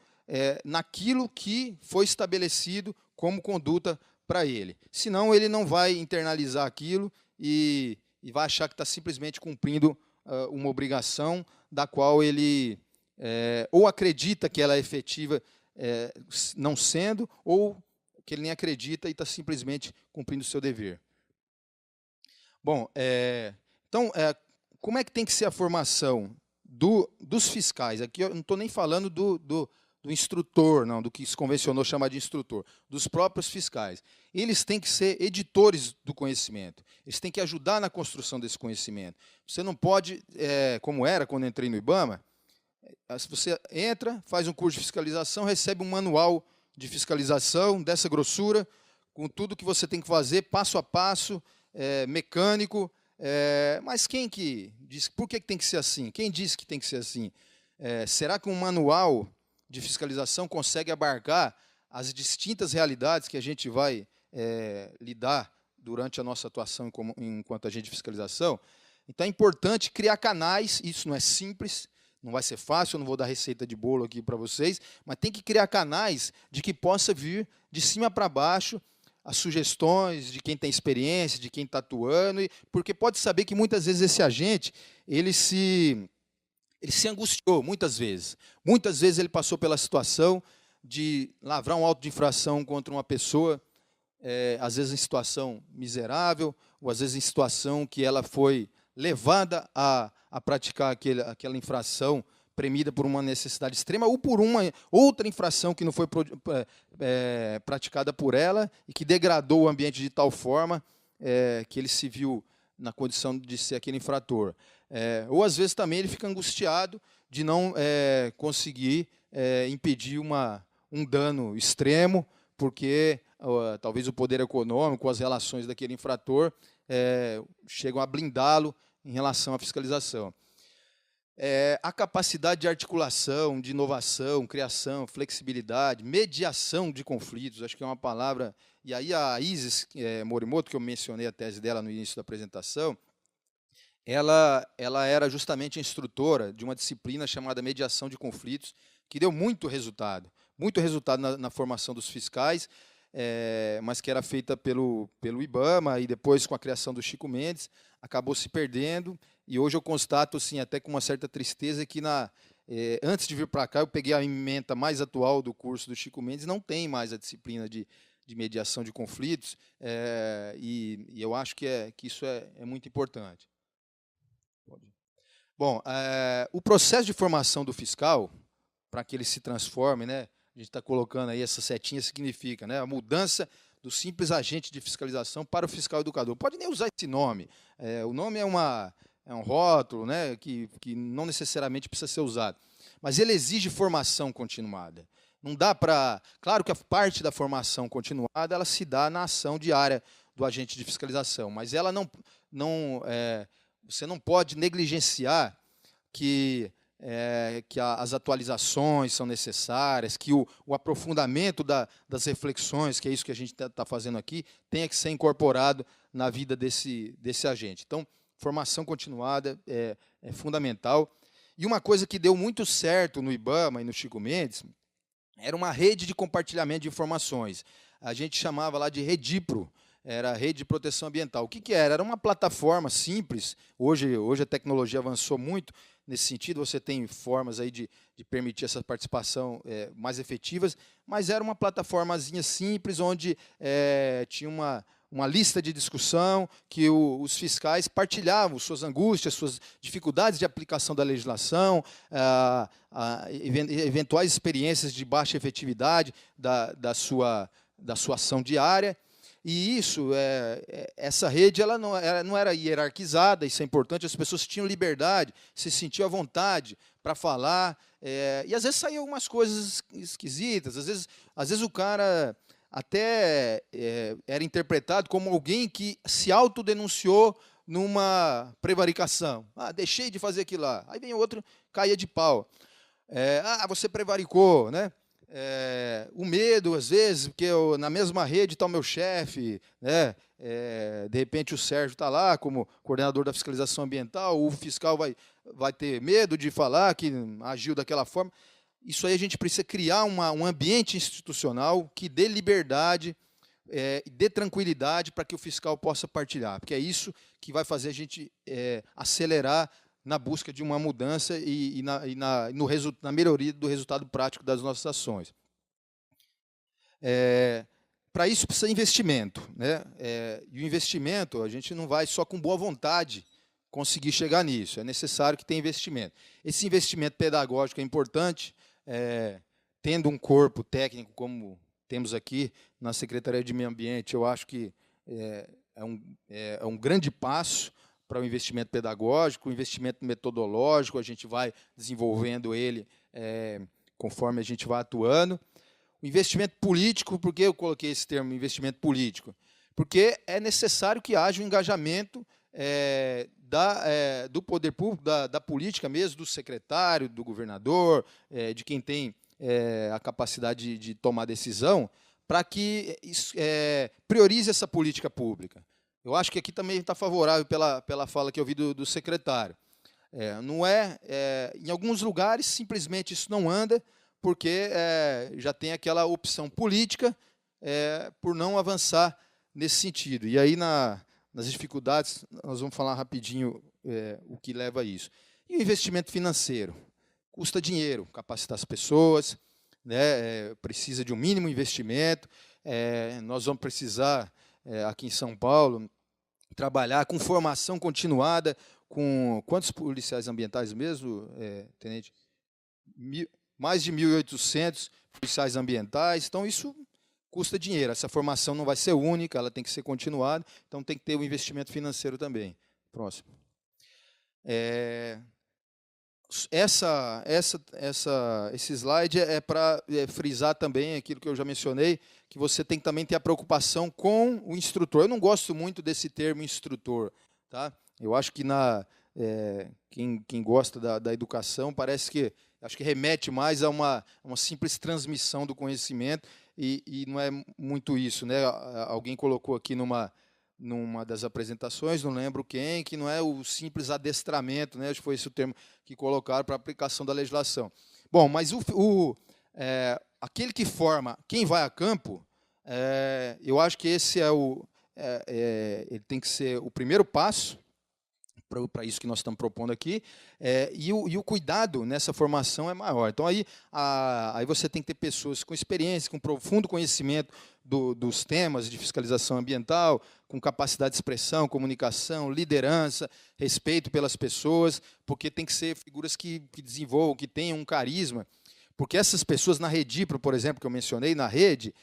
[SPEAKER 2] naquilo que foi estabelecido como conduta para ele. Senão, ele não vai internalizar aquilo e vai achar que está simplesmente cumprindo uma obrigação da qual ele ou acredita que ela é efetiva não sendo, ou que ele nem acredita e está simplesmente cumprindo o seu dever. Bom, então, como é que tem que ser a formação dos fiscais? Aqui eu não estou nem falando do instrutor, não, do que se convencionou chamar de instrutor, dos próprios fiscais. Eles têm que ser editores do conhecimento, eles têm que ajudar na construção desse conhecimento. Você não pode, como era quando eu entrei no IBAMA, se você entra, faz um curso de fiscalização, recebe um manual de fiscalização dessa grossura, com tudo que você tem que fazer, passo a passo, mecânico, mas quem que diz, por que tem que ser assim? Quem disse que tem que ser assim? Será que um manual de fiscalização consegue abarcar as distintas realidades que a gente vai lidar durante a nossa atuação enquanto agente de fiscalização? Então é importante criar canais, isso não é simples, não vai ser fácil, eu não vou dar receita de bolo aqui para vocês, mas tem que criar canais de que possa vir de cima para baixo as sugestões de quem tem experiência, de quem está atuando, porque pode saber que muitas vezes esse agente ele se angustiou, muitas vezes. Muitas vezes ele passou pela situação de lavrar um auto de infração contra uma pessoa, às vezes em situação miserável, ou às vezes em situação que ela foi levada a praticar aquela infração premida por uma necessidade extrema ou por uma outra infração que não foi praticada por ela e que degradou o ambiente de tal forma que ele se viu na condição de ser aquele infrator. Ou, às vezes, também ele fica angustiado de não conseguir impedir um dano extremo, porque talvez o poder econômico, as relações daquele infrator chegam a blindá-lo em relação à fiscalização. A capacidade de articulação, de inovação, criação, flexibilidade, mediação de conflitos, acho que é uma palavra... E aí a Isis Morimoto, que eu mencionei a tese dela no início da apresentação, ela era justamente instrutora de uma disciplina chamada mediação de conflitos, que deu muito resultado na formação dos fiscais, mas que era feita pelo IBAMA e depois com a criação do Chico Mendes, acabou se perdendo, e hoje eu constato, assim, até com uma certa tristeza, que antes de vir para cá, eu peguei a ementa mais atual do curso do Chico Mendes, não tem mais a disciplina de mediação de conflitos, e eu acho que isso é muito importante. Bom, o processo de formação do fiscal, para que ele se transforme, né, a gente está colocando aí essa setinha, significa, né, a mudança do simples agente de fiscalização para o fiscal educador. Pode nem usar esse nome. O nome é um rótulo, né, que não necessariamente precisa ser usado. Mas ele exige formação continuada. Não dá para... Claro que a parte da formação continuada ela se dá na ação diária do agente de fiscalização, mas ela você não pode negligenciar que que as atualizações são necessárias, que o aprofundamento das reflexões, que é isso que a gente está fazendo aqui, tenha que ser incorporado na vida desse agente. Então, formação continuada é fundamental. E uma coisa que deu muito certo no IBAMA e no Chico Mendes era uma rede de compartilhamento de informações. A gente chamava lá de Redipro, era a Rede de Proteção Ambiental. O que era? Era uma plataforma simples. Hoje a tecnologia avançou muito nesse sentido, você tem formas aí de permitir essa participação mais efetivas, mas era uma plataformazinha simples, onde tinha uma lista de discussão que os fiscais partilhavam suas angústias, suas dificuldades de aplicação da legislação, eventuais experiências de baixa efetividade da sua ação diária. E essa rede ela não era hierarquizada, isso é importante, as pessoas tinham liberdade, se sentiam à vontade para falar, e às vezes saíam algumas coisas esquisitas, às vezes o cara até era interpretado como alguém que se autodenunciou numa prevaricação. Deixei de fazer aquilo lá. Aí vem outro, caía de pau. Você prevaricou, né? O medo, às vezes, porque na mesma rede está o meu chefe, né? De repente o Sérgio está lá como coordenador da fiscalização ambiental, o fiscal vai ter medo de falar que agiu daquela forma. Isso aí a gente precisa criar um ambiente institucional que dê liberdade, dê tranquilidade para que o fiscal possa partilhar, porque é isso que vai fazer a gente acelerar na busca de uma mudança e na melhoria do resultado prático das nossas ações. Para isso precisa investimento, né? E o investimento, a gente não vai só com boa vontade conseguir chegar nisso, é necessário que tenha investimento. Esse investimento pedagógico é importante, tendo um corpo técnico como temos aqui na Secretaria de Meio Ambiente, eu acho que é um grande passo para o investimento pedagógico, o investimento metodológico, a gente vai desenvolvendo ele conforme a gente vai atuando. O investimento político, por que eu coloquei esse termo, investimento político? Porque é necessário que haja um engajamento do poder público, da política mesmo, do secretário, do governador, de quem tem a capacidade de tomar decisão, para que priorize essa política pública. Eu acho que aqui também está favorável pela fala que eu vi do secretário. Em alguns lugares, simplesmente isso não anda, porque já tem aquela opção política por não avançar nesse sentido. E aí, nas dificuldades, nós vamos falar rapidinho o que leva a isso. E o investimento financeiro? Custa dinheiro, capacitar as pessoas, né, precisa de um mínimo investimento. Nós vamos precisar, aqui em São Paulo, trabalhar com formação continuada, com quantos policiais ambientais mesmo, tenente? Mais de 1.800 policiais ambientais. Então, isso custa dinheiro. Essa formação não vai ser única, ela tem que ser continuada, então tem que ter o investimento financeiro também. Próximo. Esse slide é para frisar também aquilo que eu já mencionei, que você tem que também ter a preocupação com o instrutor. Eu não gosto muito desse termo instrutor, tá? Eu acho que quem gosta da educação parece que remete mais a uma simples transmissão do conhecimento e não é muito isso, né? Alguém colocou aqui numa das apresentações, não lembro quem, que não é o simples adestramento, né? Acho que foi esse o termo que colocaram para a aplicação da legislação. Bom, mas aquele que forma quem vai a campo, eu acho que esse ele tem que ser o primeiro passo para isso que nós estamos propondo aqui, e o cuidado nessa formação é maior. Então, aí você tem que ter pessoas com experiência, com profundo conhecimento dos temas de fiscalização ambiental, com capacidade de expressão, comunicação, liderança, respeito pelas pessoas, porque tem que ser figuras que desenvolvam, que tenham um carisma. Porque essas pessoas na Redipro, por exemplo, que eu mencionei, na rede,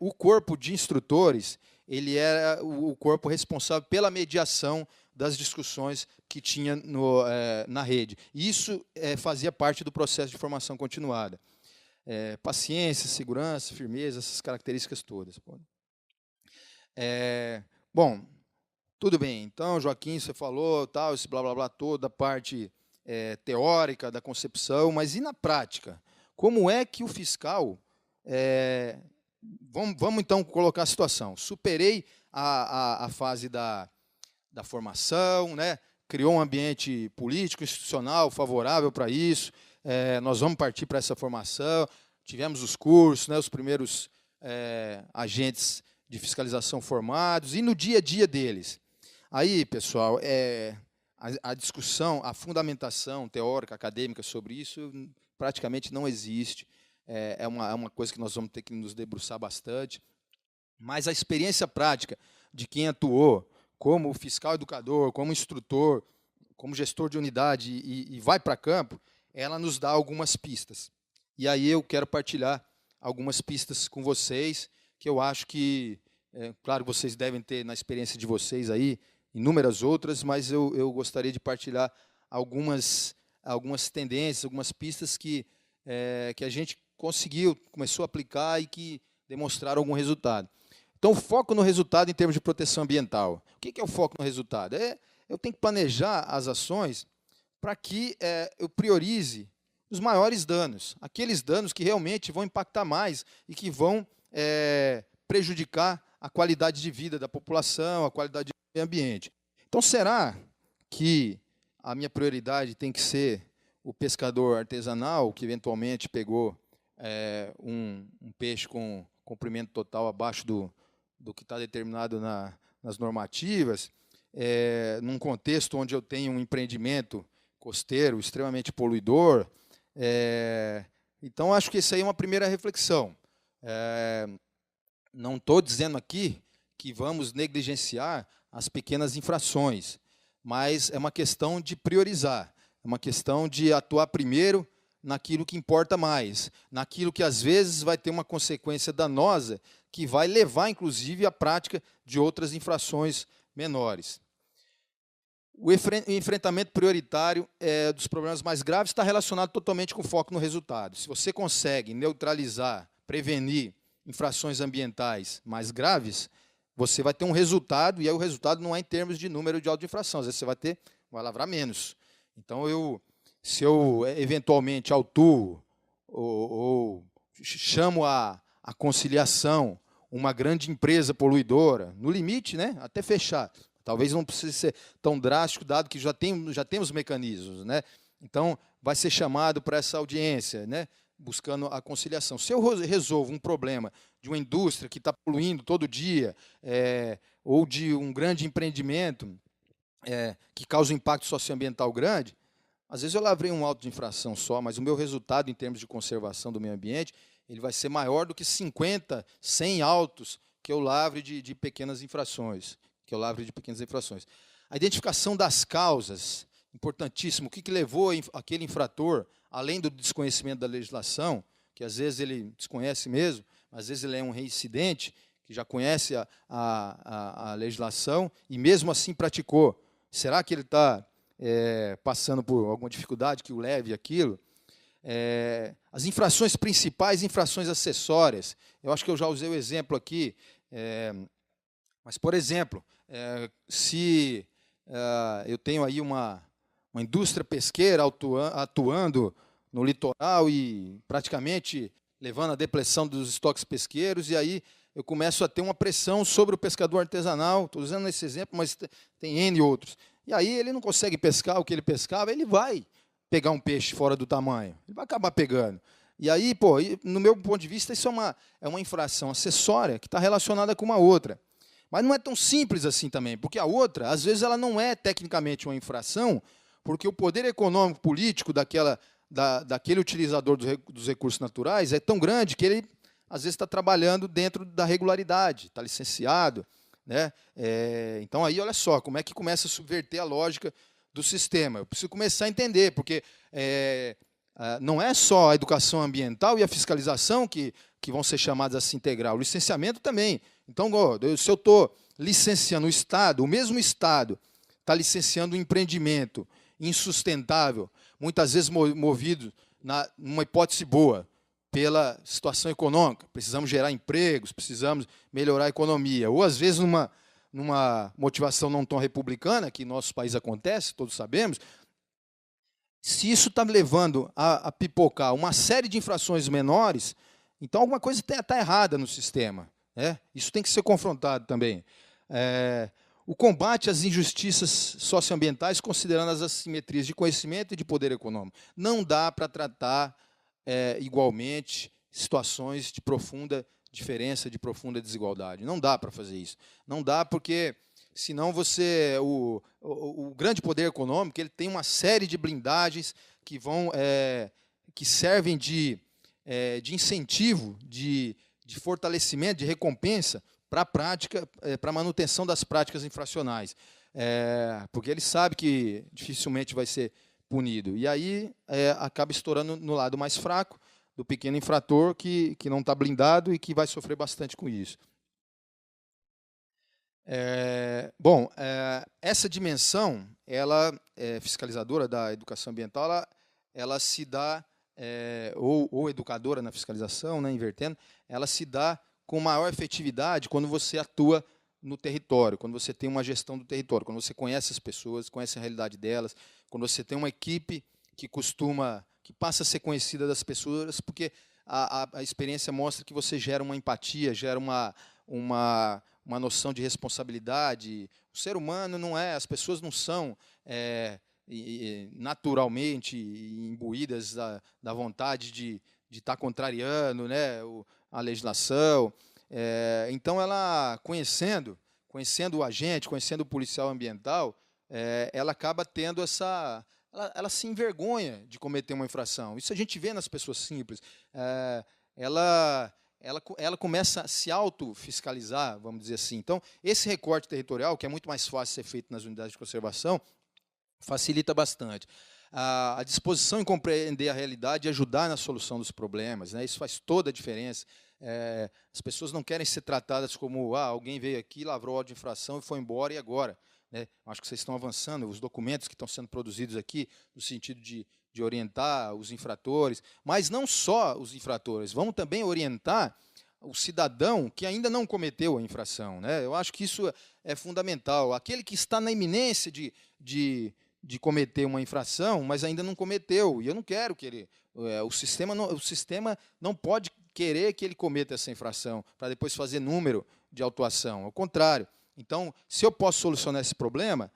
[SPEAKER 2] o corpo de instrutores, ele era o corpo responsável pela mediação das discussões que tinha na rede. Isso fazia parte do processo de formação continuada. Paciência, segurança, firmeza, essas características todas. Bom, tudo bem. Então, Joaquim, você falou, tal, esse blá, blá, blá, toda a parte teórica da concepção, mas e na prática? Como é que o fiscal... Vamos, então, colocar a situação. Superei a fase da formação, né? Criou um ambiente político, institucional favorável para isso, nós vamos partir para essa formação, tivemos os cursos, né, os primeiros agentes de fiscalização formados, e no dia a dia deles. Aí, pessoal, a discussão, a fundamentação teórica, acadêmica sobre isso praticamente não existe. É uma coisa que nós vamos ter que nos debruçar bastante. Mas a experiência prática de quem atuou como fiscal educador, como instrutor, como gestor de unidade e vai para campo, ela nos dá algumas pistas. E aí eu quero partilhar algumas pistas com vocês, que eu acho que, claro, vocês devem ter na experiência de vocês aí, inúmeras outras, mas eu gostaria de partilhar algumas tendências, algumas pistas que a gente começou a aplicar e que demonstraram algum resultado. Então, o foco no resultado em termos de proteção ambiental. O que é o foco no resultado? Eu tenho que planejar as ações para que eu priorize os maiores danos, aqueles danos que realmente vão impactar mais e que vão prejudicar a qualidade de vida da população, a qualidade do meio ambiente. Então, será que a minha prioridade tem que ser o pescador artesanal, que eventualmente pegou um peixe com comprimento total abaixo do que está determinado nas normativas, num contexto onde eu tenho um empreendimento costeiro extremamente poluidor? Então, acho que isso aí é uma primeira reflexão. Não estou dizendo aqui que vamos negligenciar as pequenas infrações, mas é uma questão de priorizar, é uma questão de atuar primeiro naquilo que importa mais, naquilo que, às vezes, vai ter uma consequência danosa, que vai levar, inclusive, à prática de outras infrações menores. O enfrentamento prioritário dos problemas mais graves está relacionado totalmente com o foco no resultado. Se você consegue neutralizar, prevenir infrações ambientais mais graves, você vai ter um resultado, e aí o resultado não é em termos de número de auto-infração, às vezes você vai lavrar menos. Então, se eu eventualmente autuo ou chamo a conciliação uma grande empresa poluidora, no limite, né, até fechar. Talvez não precise ser tão drástico, dado que já temos mecanismos, né? Então, vai ser chamado para essa audiência, né, buscando a conciliação. Se eu resolvo um problema de uma indústria que está poluindo todo dia, ou de um grande empreendimento que causa um impacto socioambiental grande, às vezes eu lavrei um auto de infração só, mas o meu resultado em termos de conservação do meio ambiente, ele vai ser maior do que 50, 100 autos que eu lavre de pequenas infrações. A identificação das causas, importantíssimo. O que levou aquele infrator, além do desconhecimento da legislação, que às vezes ele desconhece mesmo, às vezes ele é um reincidente, que já conhece a legislação e mesmo assim praticou. Será que ele está passando por alguma dificuldade que o leve àquilo? As infrações principais, infrações acessórias. Eu acho que eu já usei o exemplo aqui, mas, por exemplo, se eu tenho aí uma indústria pesqueira atuando no litoral e praticamente levando à depressão dos estoques pesqueiros, e aí eu começo a ter uma pressão sobre o pescador artesanal, estou usando esse exemplo, mas tem N outros. E aí ele não consegue pescar o que ele pescava, ele vai pegar um peixe fora do tamanho, ele vai acabar pegando. E aí, no meu ponto de vista, isso é uma infração acessória que está relacionada com uma outra. Mas não é tão simples assim também, porque a outra, às vezes, ela não é tecnicamente uma infração, porque o poder econômico político daquele utilizador dos recursos naturais é tão grande que ele, às vezes, está trabalhando dentro da regularidade, está licenciado, né? Então, aí, olha só, como é que começa a subverter a lógica do sistema. Eu preciso começar a entender, porque não é só a educação ambiental e a fiscalização que vão ser chamadas a se integrar, o licenciamento também. Então, se eu estou licenciando o Estado, o mesmo Estado está licenciando um empreendimento insustentável, muitas vezes movido, numa hipótese boa, pela situação econômica. Precisamos gerar empregos, precisamos melhorar a economia. Ou, às vezes, numa motivação não tão republicana, que em nosso país acontece, todos sabemos, Se isso está levando a pipocar uma série de infrações menores, então alguma coisa está errada no sistema, né? Isso tem que ser confrontado também. O combate às injustiças socioambientais, considerando as assimetrias de conhecimento e de poder econômico. Não dá para tratar igualmente situações de profunda diferença, de profunda desigualdade. Não dá para fazer isso. Não dá porque, senão, o grande poder econômico ele tem uma série de blindagens que servem de incentivo, de fortalecimento, de recompensa para a prática, para a manutenção das práticas infracionais. Porque ele sabe que dificilmente vai ser punido. E aí acaba estourando no lado mais fraco, do pequeno infrator que não está blindado e que vai sofrer bastante com isso. Essa dimensão, fiscalizadora da educação ambiental, ela se dá, ou educadora na fiscalização, né, invertendo, ela se dá com maior efetividade quando você atua no território, quando você tem uma gestão do território, quando você conhece as pessoas, conhece a realidade delas, quando você tem uma equipe que passa a ser conhecida das pessoas, porque a experiência mostra que você gera uma empatia, gera uma noção de responsabilidade. O ser humano não é, as pessoas não são naturalmente imbuídas da vontade de estar contrariando, né, a legislação. Então, ela conhecendo o agente, conhecendo o policial ambiental, ela acaba tendo essa... Ela se envergonha de cometer uma infração. Isso a gente vê nas pessoas simples. Ela começa a se autofiscalizar, vamos dizer assim. Então, esse recorte territorial, que é muito mais fácil ser feito nas unidades de conservação, facilita bastante. A disposição em compreender a realidade e ajudar na solução dos problemas, né? Isso faz toda a diferença. As pessoas não querem ser tratadas como alguém veio aqui, lavrou o auto de infração e foi embora, e agora? Acho que vocês estão avançando, os documentos que estão sendo produzidos aqui, no sentido de orientar os infratores, mas não só os infratores, vamos também orientar o cidadão que ainda não cometeu a infração, né? Eu acho que isso é fundamental. Aquele que está na iminência de cometer uma infração, mas ainda não cometeu, e eu não quero que ele... O sistema não pode querer que ele cometa essa infração, para depois fazer número de autuação, ao contrário. Então, se eu posso solucionar esse problema,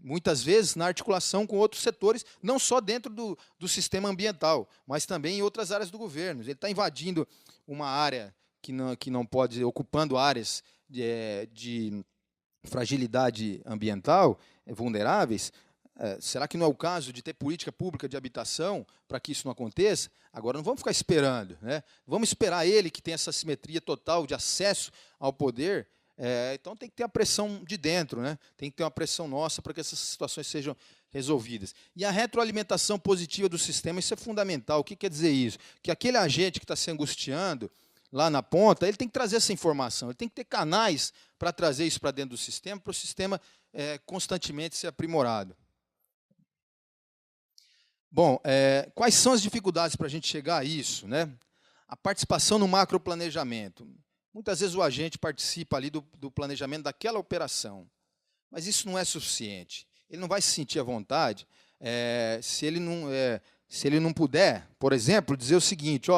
[SPEAKER 2] muitas vezes na articulação com outros setores, não só dentro do sistema ambiental, mas também em outras áreas do governo. Ele está invadindo uma área que não pode, ocupando áreas de fragilidade ambiental, vulneráveis. Será que não é o caso de ter política pública de habitação para que isso não aconteça? Agora, não vamos ficar esperando, né? Vamos esperar ele, que tem essa simetria total de acesso ao poder. Então, tem que ter a pressão de dentro, né? Tem que ter uma pressão nossa para que essas situações sejam resolvidas. E a retroalimentação positiva do sistema, isso é fundamental. O que quer dizer isso? Que aquele agente que está se angustiando lá na ponta, ele tem que trazer essa informação, ele tem que ter canais para trazer isso para dentro do sistema, para o sistema constantemente ser aprimorado. Bom, quais são as dificuldades para a gente chegar a isso, né? A participação no macroplanejamento. Muitas vezes o agente participa ali do planejamento daquela operação, mas isso não é suficiente. Ele não vai se sentir à vontade se ele não puder, por exemplo, dizer o seguinte: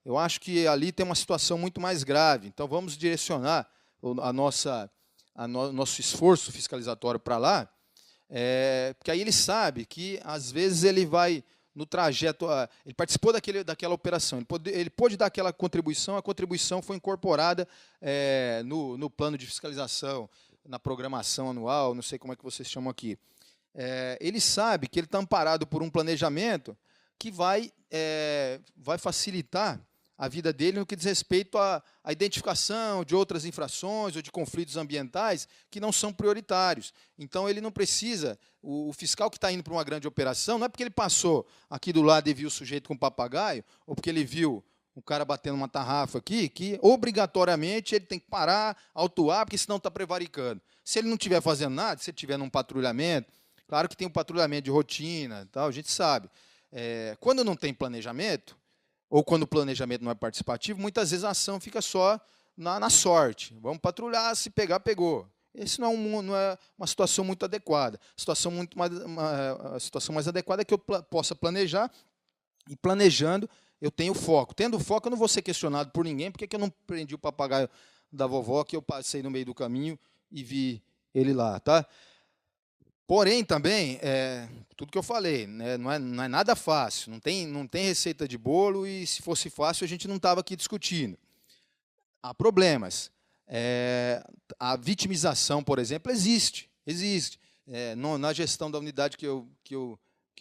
[SPEAKER 2] eu acho que ali tem uma situação muito mais grave, então vamos direcionar nosso esforço fiscalizatório para lá, porque aí ele sabe que, às vezes, ele vai... no trajeto, ele participou daquela operação, ele pôde dar aquela contribuição, a contribuição foi incorporada no plano de fiscalização, na programação anual, não sei como é que vocês chamam aqui. Ele sabe que ele está amparado por um planejamento que vai facilitar a vida dele no que diz respeito à identificação de outras infrações ou de conflitos ambientais que não são prioritários. Então, ele não precisa... O fiscal que está indo para uma grande operação, não é porque ele passou aqui do lado e viu o sujeito com um papagaio, ou porque ele viu o cara batendo uma tarrafa aqui, que, obrigatoriamente, ele tem que parar, autuar, porque senão está prevaricando. Se ele não estiver fazendo nada, se ele estiver num patrulhamento, claro que tem um patrulhamento de rotina, tal, a gente sabe. Quando não tem planejamento, ou quando o planejamento não é participativo, muitas vezes a ação fica só na sorte. Vamos patrulhar, se pegar, pegou. Esse não é uma situação muito adequada. A situação mais adequada é que eu possa planejar, e planejando eu tenho foco. Tendo foco, eu não vou ser questionado por ninguém, porque eu não prendi o papagaio da vovó, que eu passei no meio do caminho e vi ele lá. Tá? Porém, também, tudo que eu falei, né, não é nada fácil, não tem receita de bolo, e se fosse fácil, a gente não estava aqui discutindo. Há problemas. A vitimização, por exemplo, existe. Na gestão da unidade que eu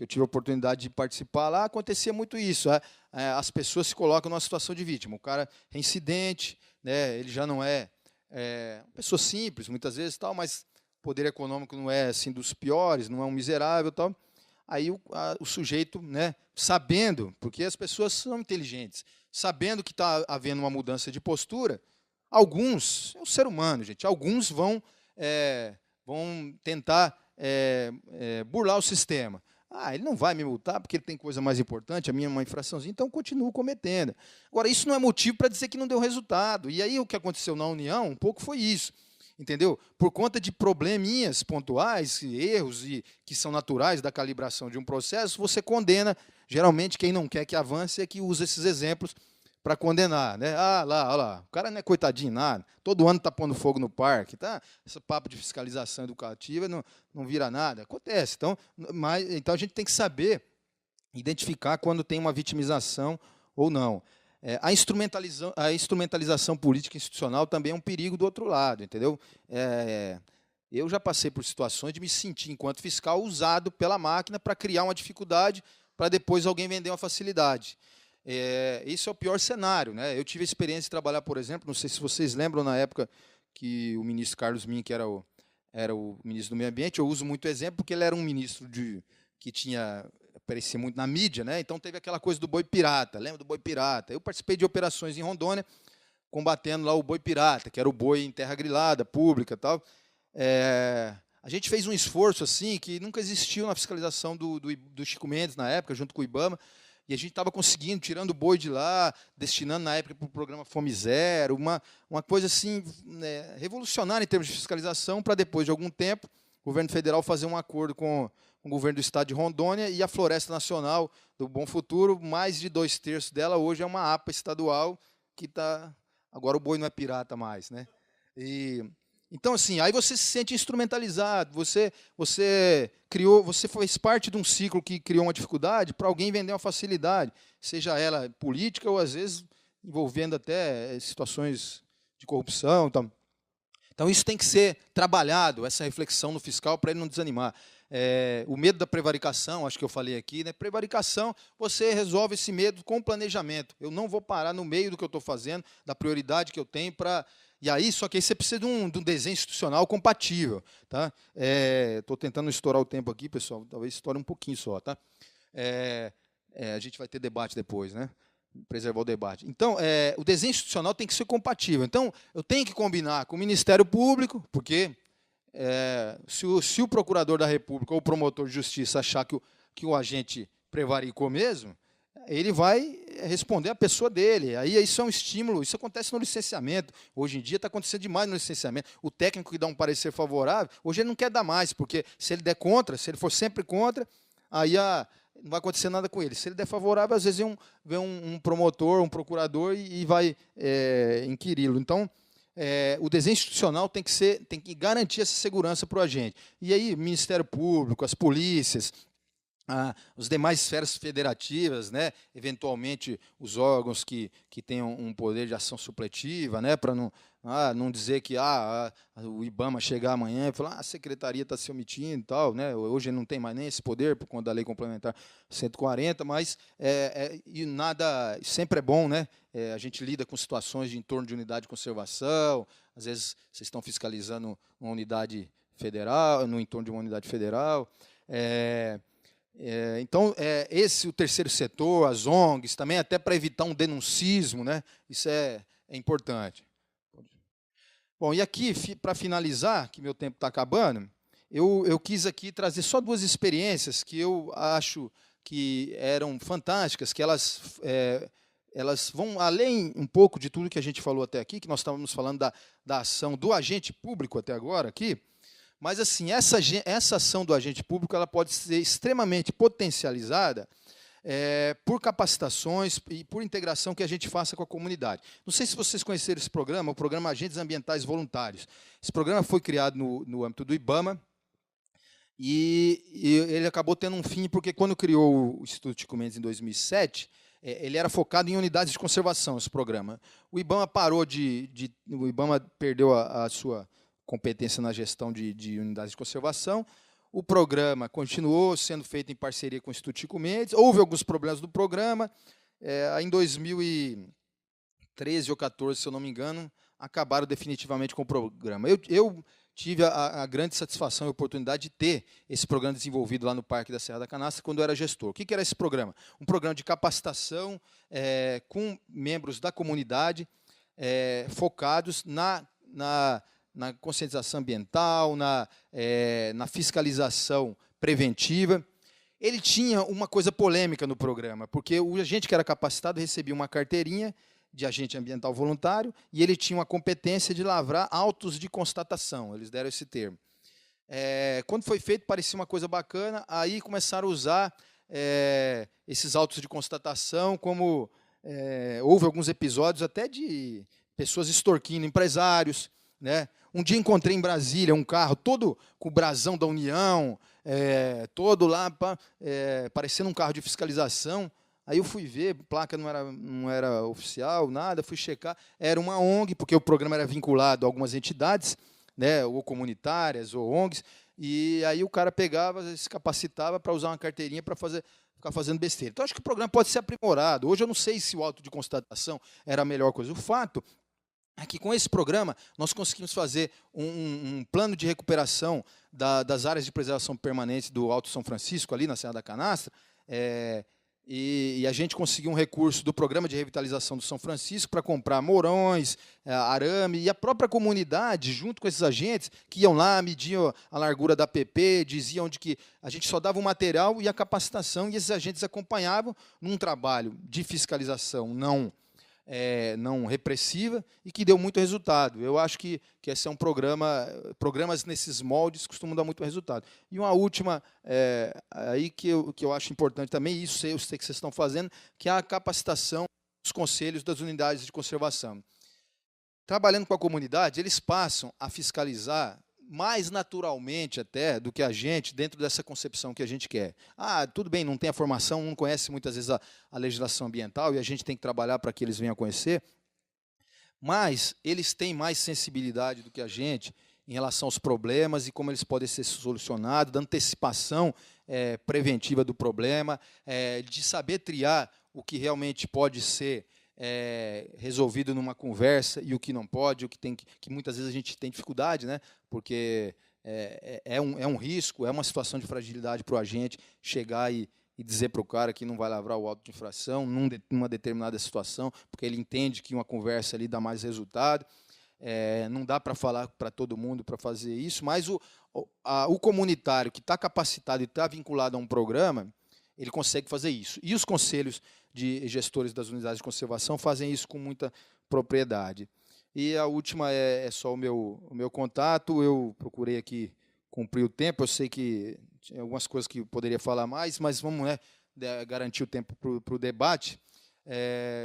[SPEAKER 2] tive a oportunidade de participar lá, acontecia muito isso. As pessoas se colocam numa situação de vítima. O cara é incidente, né, ele já não é uma pessoa simples, muitas vezes, tal, mas o poder econômico não é assim dos piores, não é um miserável, tal. Aí o sujeito, né, sabendo, porque as pessoas são inteligentes, sabendo que está havendo uma mudança de postura, alguns, é o ser humano, gente, alguns vão tentar burlar o sistema. Ele não vai me multar porque ele tem coisa mais importante, a minha é uma infraçãozinha, então eu continuo cometendo. Agora, isso não é motivo para dizer que não deu resultado. E aí o que aconteceu na União, um pouco foi isso. Entendeu? Por conta de probleminhas pontuais, erros que são naturais da calibração de um processo, você condena. Geralmente, quem não quer que avance é que usa esses exemplos para condenar. Né? Olha lá, o cara não é coitadinho nada, todo ano está pondo fogo no parque. Tá? Esse papo de fiscalização educativa não vira nada. Acontece. Então, a gente tem que saber identificar quando tem uma vitimização ou não. A instrumentalização política institucional também é um perigo do outro lado, entendeu? Eu já passei por situações de me sentir, enquanto fiscal, usado pela máquina para criar uma dificuldade para depois alguém vender uma facilidade. Isso é o pior cenário. Né? Eu tive a experiência de trabalhar, por exemplo, não sei se vocês lembram, na época que o ministro Carlos Mink, que era o ministro do Meio Ambiente, eu uso muito exemplo porque ele era um ministro que aparecia muito na mídia, né? Então teve aquela coisa do boi pirata, lembra do boi pirata? Eu participei de operações em Rondônia, combatendo lá o boi pirata, que era o boi em terra grilada, pública, tal. A gente fez um esforço assim que nunca existiu na fiscalização do Chico Mendes na época, junto com o IBAMA, e a gente estava conseguindo, tirando o boi de lá, destinando na época para o programa Fome Zero, uma coisa assim, né, revolucionária em termos de fiscalização, para depois de algum tempo o governo federal fazer um acordo com o governo do estado de Rondônia, e a Floresta Nacional do Bom Futuro, mais de 2/3 dela hoje é uma APA estadual, que está... Agora o boi não é pirata mais. Né? Então, assim, aí você se sente instrumentalizado, você fez parte de um ciclo que criou uma dificuldade para alguém vender uma facilidade, seja ela política ou, às vezes, envolvendo até situações de corrupção. Então, isso tem que ser trabalhado, essa reflexão no fiscal, para ele não desanimar. O medo da prevaricação, acho que eu falei aqui, né? Prevaricação, você resolve esse medo com planejamento. Eu não vou parar no meio do que eu estou fazendo, da prioridade que eu tenho para... E aí, só que aí você precisa de um desenho institucional compatível. Tá? Estou tentando estourar o tempo aqui, pessoal, talvez estoure um pouquinho só. Tá? A gente vai ter debate depois, né? Preservar o debate. Então, o desenho institucional tem que ser compatível. Então, eu tenho que combinar com o Ministério Público, porque... se o procurador da República ou o promotor de justiça achar que o agente prevaricou mesmo, ele vai responder a pessoa dele. Aí isso é um estímulo, isso acontece no licenciamento. Hoje em dia está acontecendo demais no licenciamento. O técnico que dá um parecer favorável, hoje ele não quer dar mais, porque se ele der contra, se ele for sempre contra, aí não vai acontecer nada com ele. Se ele der favorável, às vezes vem um promotor, um procurador e vai inquiri-lo. Então, o desenho institucional tem que garantir essa segurança para o agente. E aí, o Ministério Público, as polícias, as demais esferas federativas, né, eventualmente os órgãos que tenham um poder de ação supletiva, né, para não dizer que o IBAMA chegar amanhã e falar a secretaria está se omitindo e tal, né, hoje não tem mais nem esse poder por conta da Lei Complementar 140, mas e nada, sempre é bom, né, a gente lida com situações de entorno de unidade de conservação, às vezes vocês estão fiscalizando uma unidade federal, no entorno de uma unidade federal, então, o terceiro setor, as ONGs, também até para evitar um denuncismo, né? Isso é importante. Bom, e aqui, para finalizar, que meu tempo está acabando, eu quis aqui trazer só 2 experiências que eu acho que eram fantásticas, que elas elas vão além um pouco de tudo que a gente falou até aqui, que nós estávamos falando da ação do agente público até agora aqui, mas assim, essa ação do agente público ela pode ser extremamente potencializada por capacitações e por integração que a gente faça com a comunidade. Não sei se vocês conheceram esse programa, o programa Agentes Ambientais Voluntários. Esse programa foi criado no âmbito do IBAMA, e ele acabou tendo um fim, porque quando criou o Instituto Chico Mendes em 2007, ele era focado em unidades de conservação, esse programa. O IBAMA o IBAMA perdeu a sua competência na gestão de unidades de conservação. O programa continuou sendo feito em parceria com o Instituto Chico Mendes. Houve alguns problemas do programa. Em 2013 ou 2014, se eu não me engano, acabaram definitivamente com o programa. Eu tive a grande satisfação e oportunidade de ter esse programa desenvolvido lá no Parque da Serra da Canastra, quando eu era gestor. O que era esse programa? Um programa de capacitação com membros da comunidade, focados na conscientização ambiental, na fiscalização preventiva. Ele tinha uma coisa polêmica no programa, porque o agente que era capacitado recebia uma carteirinha de agente ambiental voluntário, e ele tinha uma competência de lavrar autos de constatação, eles deram esse termo. Quando foi feito, parecia uma coisa bacana, aí começaram a usar esses autos de constatação, como houve alguns episódios até de pessoas extorquindo empresários, né? Um dia encontrei em Brasília um carro todo com o brasão da União, todo lá, parecendo um carro de fiscalização. Aí eu fui ver, placa não era oficial, nada, fui checar, era uma ONG, porque o programa era vinculado a algumas entidades, né, ou comunitárias, ou ONGs, e aí o cara pegava, se capacitava para usar uma carteirinha para ficar fazendo besteira. Então, acho que o programa pode ser aprimorado. Hoje eu não sei se o auto de constatação era a melhor coisa. O fato é que, com esse programa, nós conseguimos fazer um plano de recuperação das áreas de preservação permanente do Alto São Francisco, ali na Serra da Canastra, e a gente conseguiu um recurso do Programa de Revitalização do São Francisco para comprar morões, arame, e a própria comunidade, junto com esses agentes, que iam lá, mediam a largura da PP, diziam que a gente só dava o material e a capacitação, e esses agentes acompanhavam num trabalho de fiscalização não repressiva, e que deu muito resultado. Eu acho que esse é um programas nesses moldes costumam dar muito resultado. E uma última, aí que eu acho importante também, isso eu sei que vocês estão fazendo, que é a capacitação dos conselhos das unidades de conservação. Trabalhando com a comunidade, eles passam a fiscalizar mais naturalmente até do que a gente, dentro dessa concepção que a gente quer. Tudo bem, não tem a formação, não conhece muitas vezes a legislação ambiental, e a gente tem que trabalhar para que eles venham a conhecer, mas eles têm mais sensibilidade do que a gente em relação aos problemas e como eles podem ser solucionados, da antecipação preventiva do problema, de saber triar o que realmente pode ser resolvido numa conversa e o que não pode, que muitas vezes a gente tem dificuldade, né? Porque é um risco, é uma situação de fragilidade para o agente chegar e dizer para o cara que não vai lavrar o auto de infração numa determinada situação, porque ele entende que uma conversa ali dá mais resultado. Não dá para falar para todo mundo para fazer isso, mas o comunitário que está capacitado e está vinculado a um programa, ele consegue fazer isso. E os conselhos de gestores das unidades de conservação fazem isso com muita propriedade. E a última é só o meu contato. Eu procurei aqui cumprir o tempo. Eu sei que tinha algumas coisas que eu poderia falar mais, mas vamos garantir o tempo para o debate.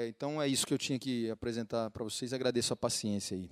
[SPEAKER 2] Então, é isso que eu tinha que apresentar para vocês. Agradeço a paciência aí.